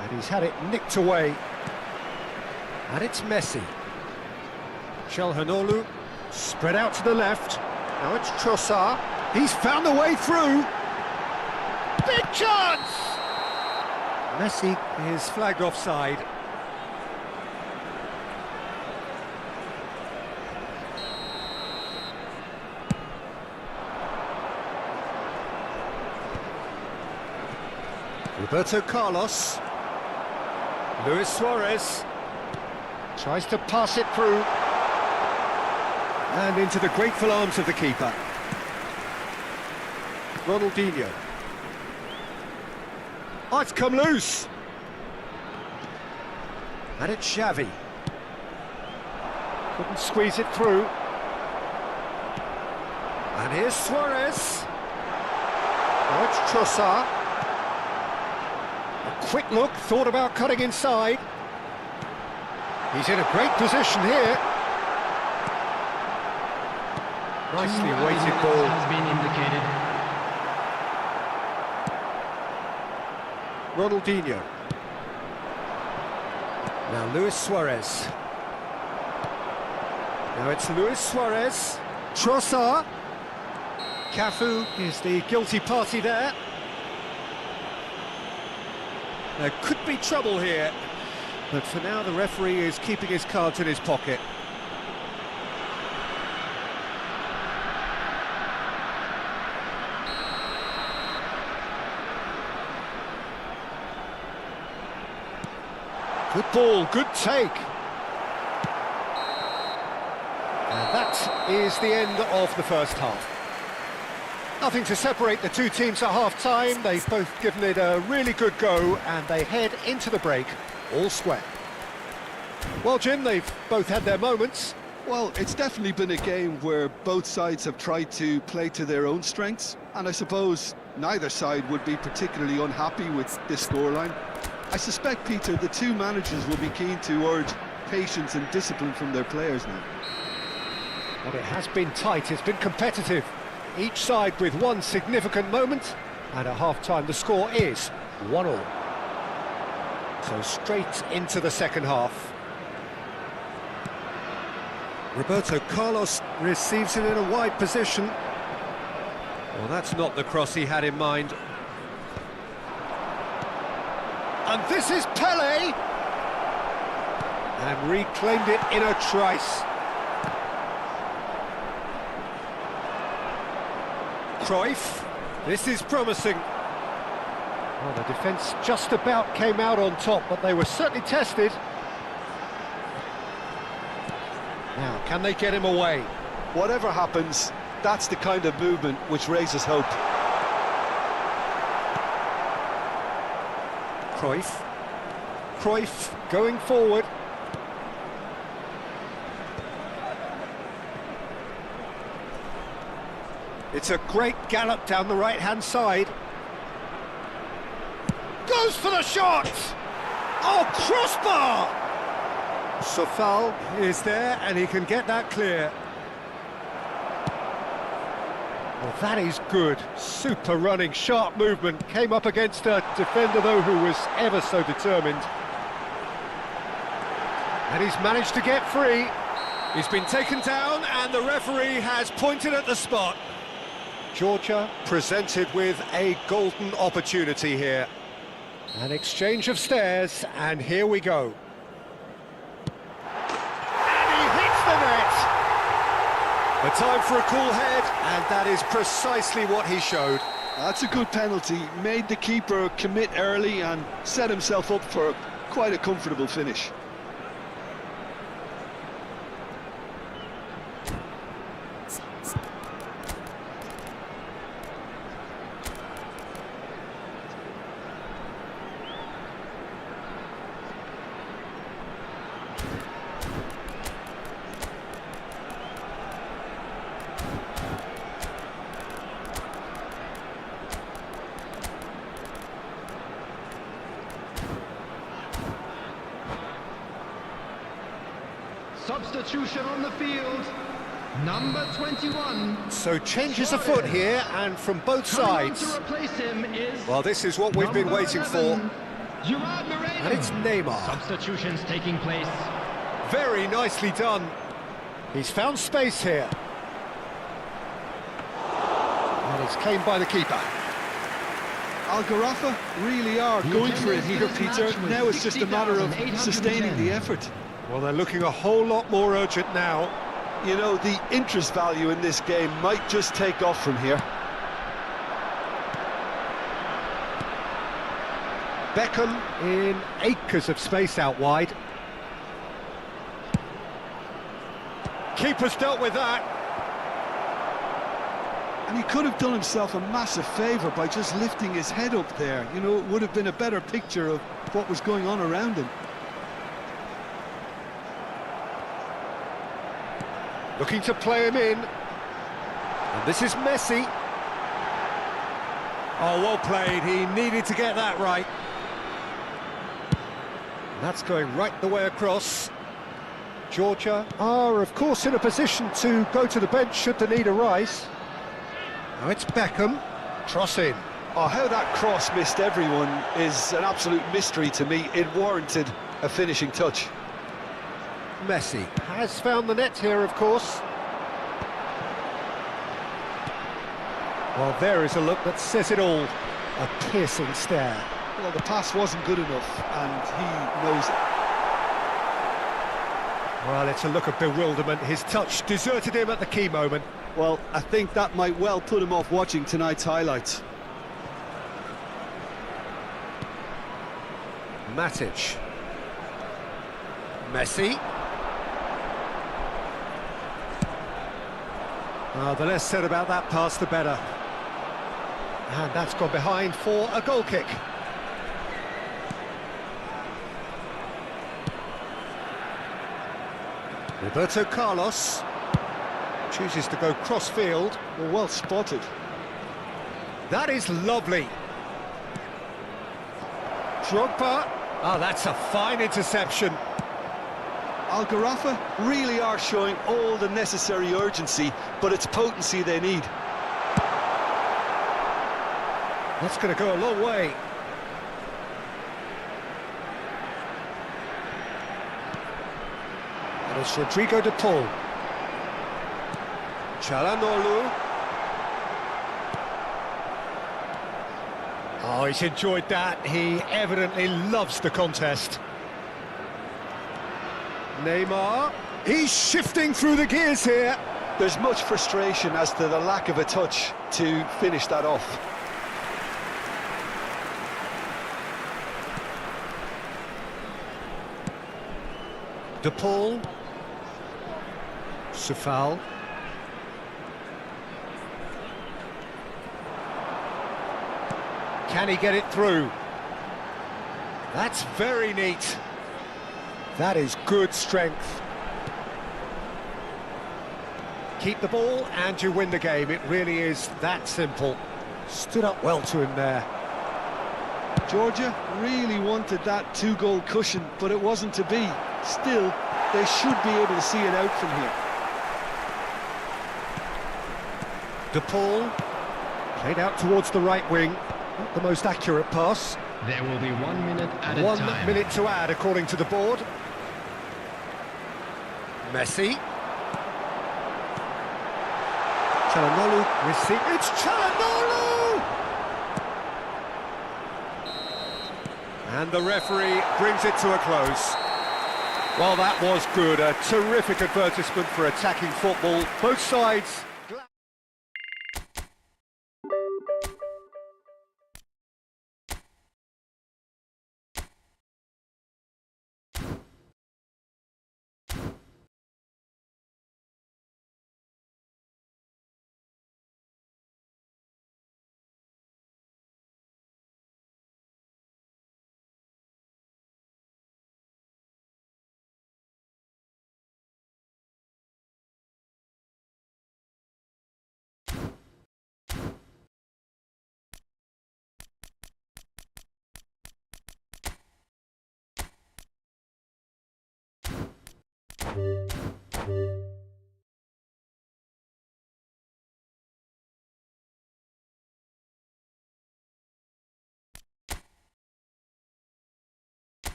And he's had it nicked away. And it's Messi. Calhanoglu. Spread out to the left. Now it's Trossard. He's found a way through. Big chance! Messi is flagged offside. Roberto Carlos. Luis Suarez. Tries to pass it through. And into the grateful arms of the keeper. Ronaldinho. Oh, it's come loose. And it's Xavi. Couldn't squeeze it through. And here's Suarez. Oh, it's Trossard. A quick look, thought about cutting inside. He's in a great position here. Nicely weighted ball. Has been indicated. Ronaldinho. Now Luis Suarez. Now it's Luis Suarez. Trossard. Cafu is the guilty party there. There could be trouble here, but for now the referee is keeping his cards in his pocket. Good ball, good take. And that is the end of the first half. Nothing to separate the two teams at half-time. They've both given it a really good go, and they head into the break all square. Well, Jim, they've both had their moments. Well, it's definitely been a game where both sides have tried to play to their own strengths, and I suppose neither side would be particularly unhappy with this scoreline. I suspect, Peter, the two managers will be keen to urge patience and discipline from their players now. But it has been tight, it's been competitive. Each side with one significant moment, and at half-time the score is 1-1. So straight into the second half. Roberto Carlos receives it in a wide position. Well, that's not the cross he had in mind. And this is Pele! And reclaimed it in a trice. Cruyff, this is promising. Well, the defence just about came out on top, but they were certainly tested. Now, can they get him away? Whatever happens, that's the kind of movement which raises hope. Cruyff going forward. It's a great gallop down the right-hand side. Goes for the shot! Oh, crossbar! Sofal is there, and he can get that clear. Well, that is good. Super running, sharp movement. Came up against a defender, though, who was ever so determined. And he's managed to get free. He's been taken down, and the referee has pointed at the spot. Georgia presented with a golden opportunity here. An exchange of stares, and here we go. And he hits the net! A time for a cool head, and that is precisely what he showed. That's a good penalty. Made the keeper commit early and set himself up for quite a comfortable finish. Substitution on the field, number 21. So changes afoot here, and from both sides. To replace him is Well, this is what we've been waiting for. And it's Neymar. Substitutions taking place. Very nicely done. He's found space here. And it's claimed by the keeper. Al Gharafa really are going for it here, Peter. Now it's just a matter of sustaining the effort. Well, they're looking a whole lot more urgent now. You know, the interest value in this game might just take off from here. Beckham in acres of space out wide. Keeper's dealt with that. And he could have done himself a massive favour by just lifting his head up there. You know, it would have been a better picture of what was going on around him. Looking to play him in. And this is Messi. Oh, well played. He needed to get that right. And that's going right the way across. Georgia are, of course, in a position to go to the bench should the need arise. Now it's Beckham. Cross in. Oh, how that cross missed everyone is an absolute mystery to me. It warranted a finishing touch. Messi has found the net here, of course. Well, there is a look that says it all. A piercing stare. Well, the pass wasn't good enough, and he knows it. Well, it's a look of bewilderment. His touch deserted him at the key moment. Well, I think that might well put him off watching tonight's highlights. Matic. Messi. The less said about that pass, the better. And that's gone behind for a goal kick. Roberto Carlos chooses to go cross-field. Well spotted. That is lovely. Drogba. Oh, that's a fine interception. Al Gharafa really are showing all the necessary urgency, but it's potency they need. That's going to go a long way. And it's Rodrigo de Paul. Çalhanoğlu. Oh, he's enjoyed that. He evidently loves the contest. Neymar. He's shifting through the gears here. There's much frustration as to the lack of a touch to finish that off. De Paul. Safal. Can he get it through? That's very neat. That is good strength. Keep the ball and you win the game. It really is that simple. Stood up well to him there. Georgia really wanted that two-goal cushion, but it wasn't to be. Still, they should be able to see it out from here. De Paul. Played out towards the right wing. Not the most accurate pass. There will be 1 minute added 1 time. minute to add, according to the board. Messi. Çalhanoğlu receive. It's Çalhanoğlu! And the referee brings it to a close. Well, that was good. A terrific advertisement for attacking football. Both sides.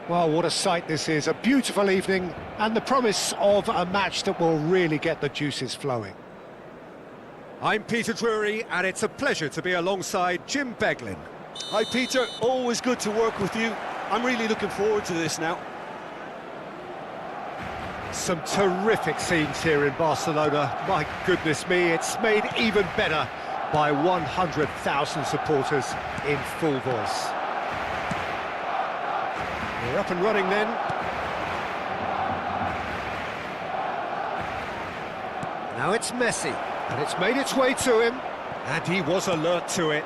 Well, what a sight this is, a beautiful evening, and the promise of a match that will really get the juices flowing. I'm Peter Drury, and it's a pleasure to be alongside Jim Beglin. Hi Peter, always good to work with you. I'm really looking forward to this now. Some terrific scenes here in Barcelona. My goodness me, it's made even better by 100,000 supporters in full voice. We're up and running then. Now it's Messi, and it's made its way to him, and he was alert to it.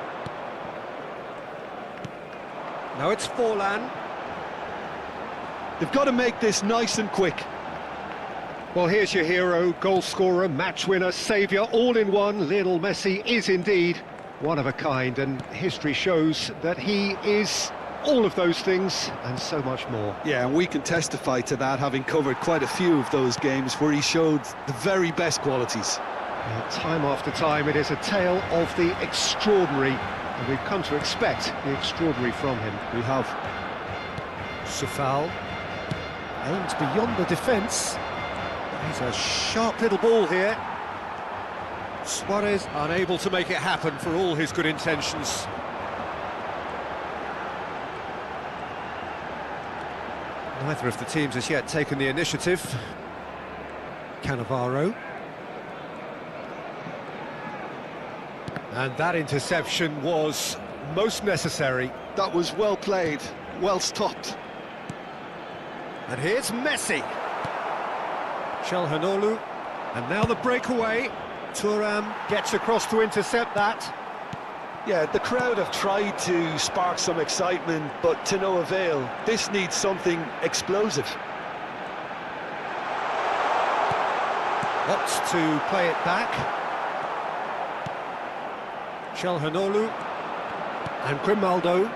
Now it's Forlan. They've got to make this nice and quick. Well, here's your hero, goal scorer, match winner, saviour, all in one. Lionel Messi is indeed one of a kind, and history shows that he is all of those things and so much more. Yeah, and we can testify to that, having covered quite a few of those games where he showed the very best qualities. Time after time, it is a tale of the extraordinary, and we've come to expect the extraordinary from him. We have. Safal aims beyond the defence. He's a sharp little ball here. Suarez unable to make it happen for all his good intentions. Neither of the teams has yet taken the initiative. Cannavaro. And that interception was most necessary. That was well played, well stopped. And here's Messi. Çalhanoğlu. And now the breakaway. Thuram gets across to intercept that. Yeah, the crowd have tried to spark some excitement, but to no avail. This needs something explosive. Opts to play it back. Çalhanoğlu. And Grimaldo.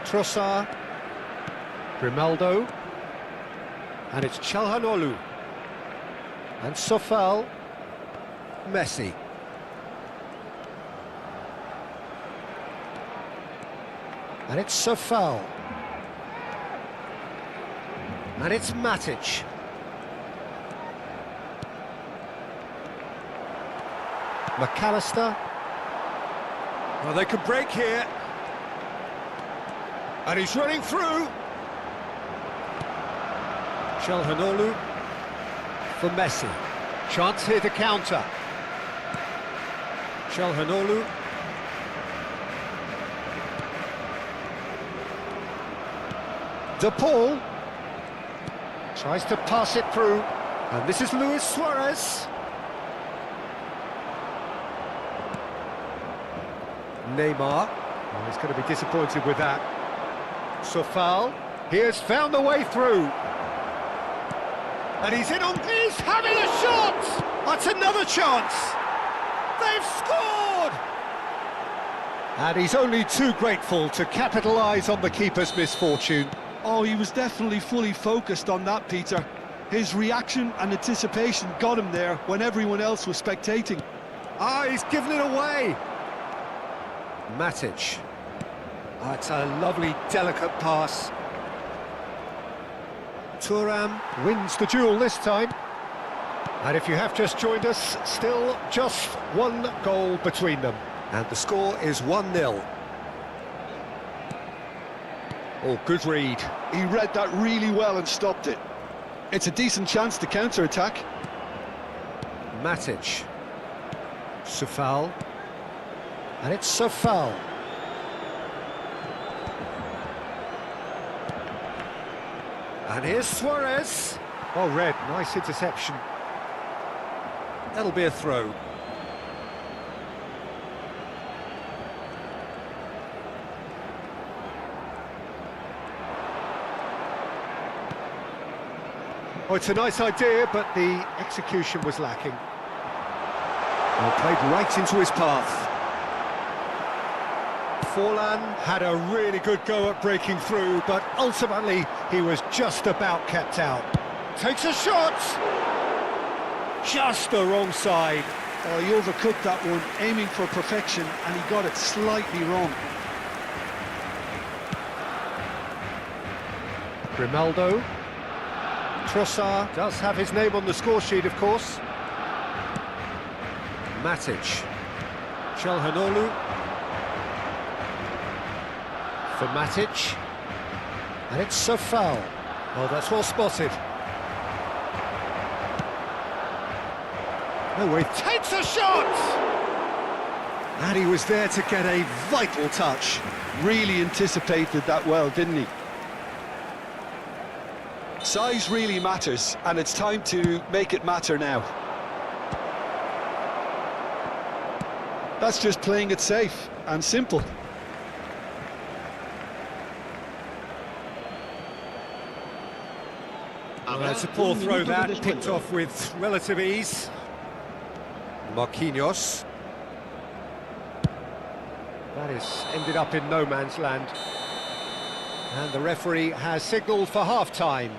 Trossard. Grimaldo. And it's Çalhanoğlu. And Safal. Messi. And it's Safal. And it's Matic. McAllister. Well, they could break here. And he's running through. Çalhanoğlu for Messi. Chance here to counter. Çalhanoğlu. De Paul tries to pass it through, and this is Luis Suarez. Neymar, oh, he's going to be disappointed with that. Safal, he has found the way through. And he's in on, he's having a shot! That's another chance! They've scored! And he's only too grateful to capitalise on the keeper's misfortune. Oh, he was definitely fully focused on that, Peter. His reaction and anticipation got him there when everyone else was spectating. Ah, he's given it away. Matic. Oh, it's a lovely, delicate pass. Thuram wins the duel this time. And if you have just joined us, still just one goal between them. And the score is 1-0. Oh, good read. He read that really well and stopped it. It's a decent chance to counter-attack. Matic. Safal. And it's Safal. And here's Suarez. Oh, red, nice interception. That'll be a throw. Oh, it's a nice idea, but the execution was lacking. Well, played right into his path. Forlan had a really good go at breaking through, but ultimately he was just about kept out. Takes a shot! Just the wrong side. Oh, he overcooked that one, aiming for perfection, and he got it slightly wrong. Grimaldo. Trossard does have his name on the score sheet, of course. Matic. Çalhanoğlu. For Matic. And it's so foul. Oh, that's well spotted. Oh, he takes a shot! And he was there to get a vital touch. Really anticipated that well, didn't he? Size really matters, and it's time to make it matter now. That's just playing it safe and simple. Well, it's a poor throw that, picked off with relative ease. Marquinhos. That is ended up in no man's land. And the referee has signalled for half-time.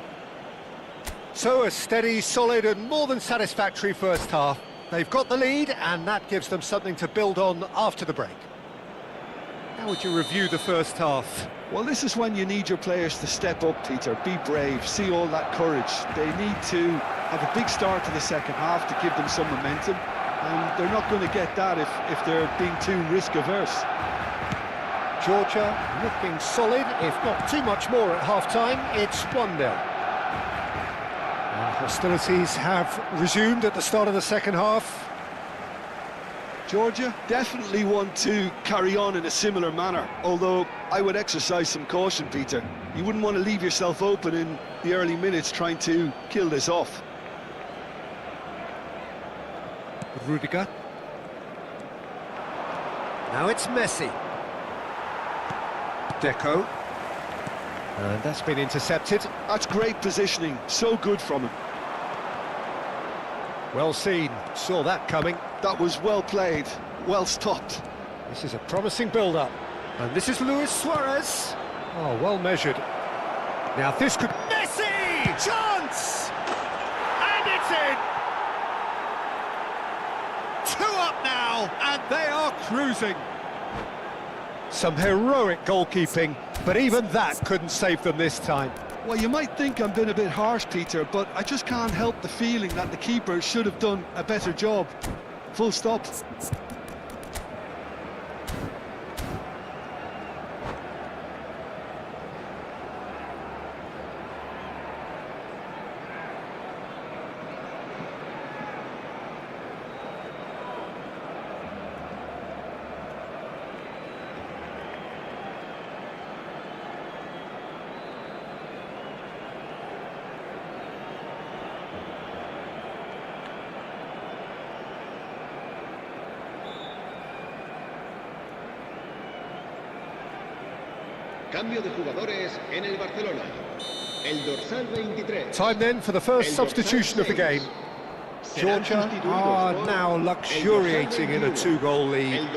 So a steady, solid and more than satisfactory first half. They've got the lead and that gives them something to build on after the break. How would you review the first half? Well, this is when you need your players to step up, Peter, be brave, see all that courage. They need to have a big start to the second half to give them some momentum, and they're not going to get that if they're being too risk-averse. Georgia looking solid, if not too much more at half-time. It's 1-0. And hostilities have resumed at the start of the second half. Georgia definitely want to carry on in a similar manner, although I would exercise some caution, Peter. You wouldn't want to leave yourself open in the early minutes trying to kill this off. Rudiger. Now it's Messi. Deco. And that's been intercepted. That's great positioning, so good from him. Well seen, saw that coming. That was well played, well stopped. This is a promising build-up. And this is Luis Suarez. Oh, well measured. Now this could... Messi! Chance! And it's in! 2 up now, and they are cruising. Some heroic goalkeeping, but even that couldn't save them this time. Well, you might think I'm being a bit harsh, Peter, but I just can't help the feeling that the keeper should have done a better job. Full stop. Cambio de jugadores en el Barcelona. El dorsal 23. Time then for the first substitution of the game. Georgia are now luxuriating in a 2-goal lead.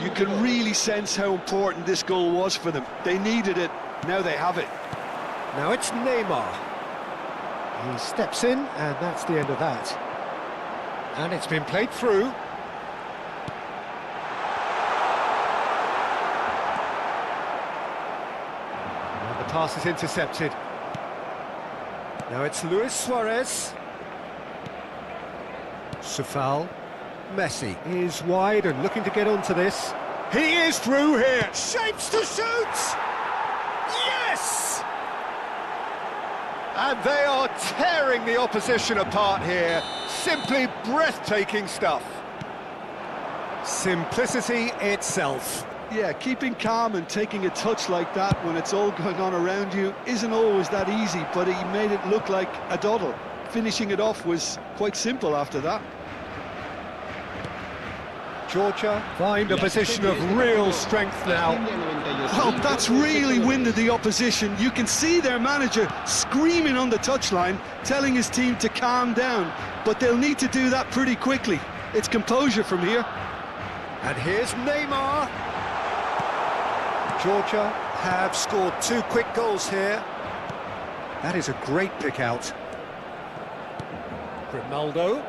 You can really sense how important this goal was for them. They needed it, now they have it. Now it's Neymar. He steps in, and that's the end of that. And it's been played through. Pass is intercepted. Now it's Luis Suarez. Sufal. Messi is wide and looking to get onto this. He is through here. Shapes to shoot! Yes! And they are tearing the opposition apart here. Simply breathtaking stuff. Simplicity itself. Yeah, keeping calm and taking a touch like that when it's all going on around you isn't always that easy, but he made it look like a doddle. Finishing it off was quite simple after that. Georgia find a position of real strength now. Well, that's really winded the opposition. You can see their manager screaming on the touchline, telling his team to calm down, but they'll need to do that pretty quickly. It's composure from here. And here's Neymar. Georgia have scored 2 quick goals here. That is a great pick out. Grimaldo.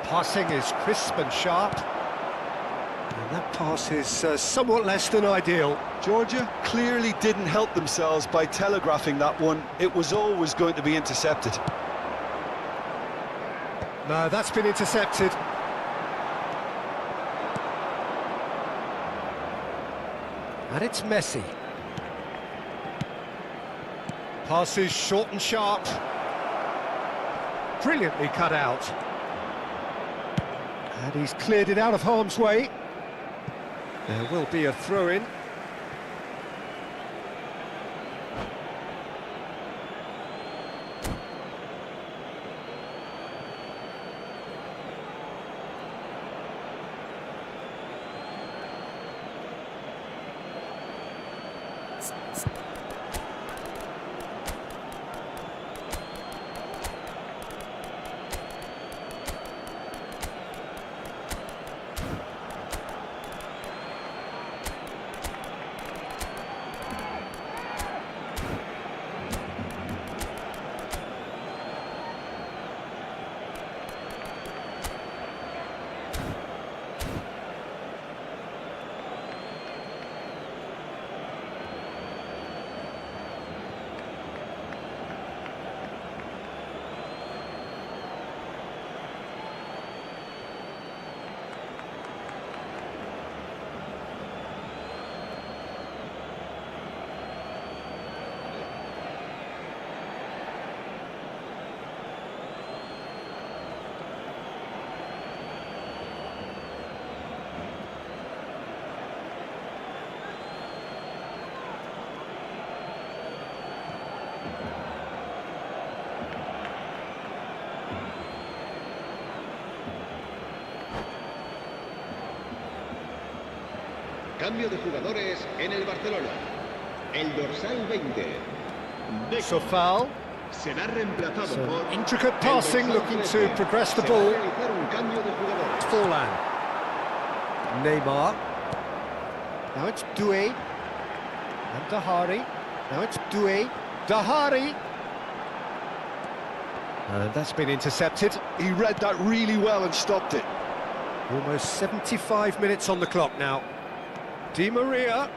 Passing is crisp and sharp. And That pass is somewhat less than ideal. Georgia clearly didn't help themselves by telegraphing that one. It was always going to be intercepted. No, that's been intercepted. And it's Messi. Passes short and sharp. Brilliantly cut out. And he's cleared it out of harm's way. There will be a throw-in. Cambio de jugadores en el Barcelona. El dorsal 20. So foul. Será reemplazado por Intricate passing, looking to progress the ball. realizar un cambio de jugador. Forlan. Neymar. Now it's Doué. And Dahari. Now it's Doué. Dahari. And that's been intercepted. He read that really well and stopped it. Almost 75 minutes on the clock now. Di Maria.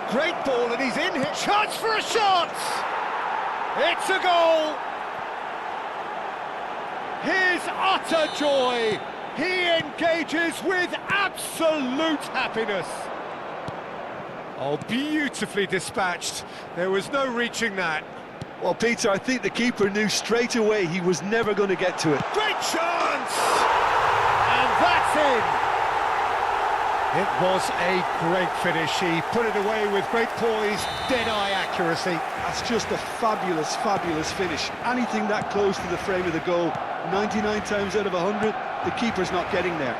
Great ball, and he's in here. Chance for a shot! It's a goal! His utter joy! He engages with absolute happiness. Oh, beautifully dispatched. There was no reaching that. Well, Peter, I think the keeper knew straight away he was never going to get to it. Great chance! And that's in! It was a great finish. He put it away with great poise, dead-eye accuracy. That's just a fabulous, fabulous finish. Anything that close to the frame of the goal, 99 times out of 100, the keeper's not getting there.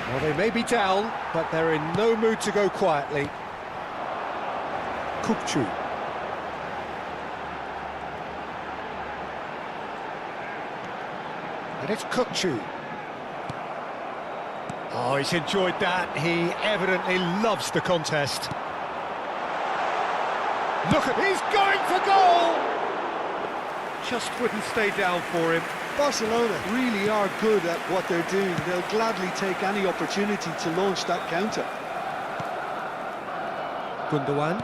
Well, they may be down, but they're in no mood to go quietly. Kupchu. And it's Kupchu. Oh, he's enjoyed that. He evidently loves the contest. Look at, he's going for goal! Just wouldn't stay down for him. Barcelona really are good at what they're doing. They'll gladly take any opportunity to launch that counter. Gundogan.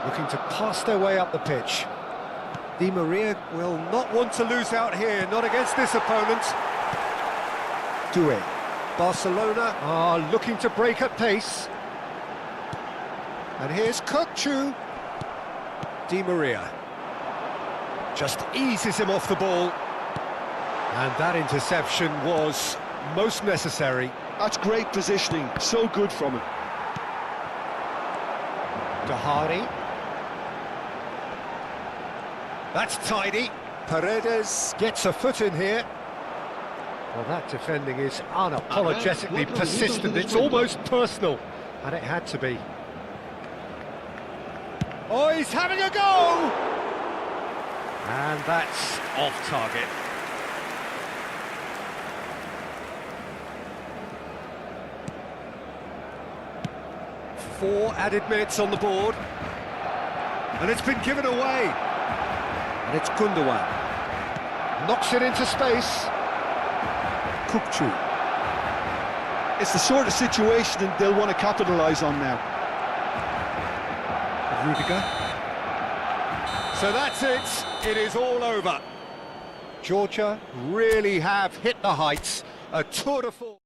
Looking to pass their way up the pitch. Di Maria will not want to lose out here, not against this opponent. Doué. Barcelona are looking to break at pace. And here's Kupchu. Di Maria. Just eases him off the ball. And that interception was most necessary. That's great positioning, so good from him. Dahari. That's tidy. Paredes gets a foot in here. Well, that defending is unapologetically persistent. It's almost personal, and it had to be. Oh, he's having a go! And that's off target. Four added minutes on the board. And it's been given away. And And it's Gundogan. Knocks it into space. Kukçu. It's the sort of situation that they'll want to capitalise on now. Rudiger. So that's it. It is all over. Georgia really have hit the heights. A tour de force.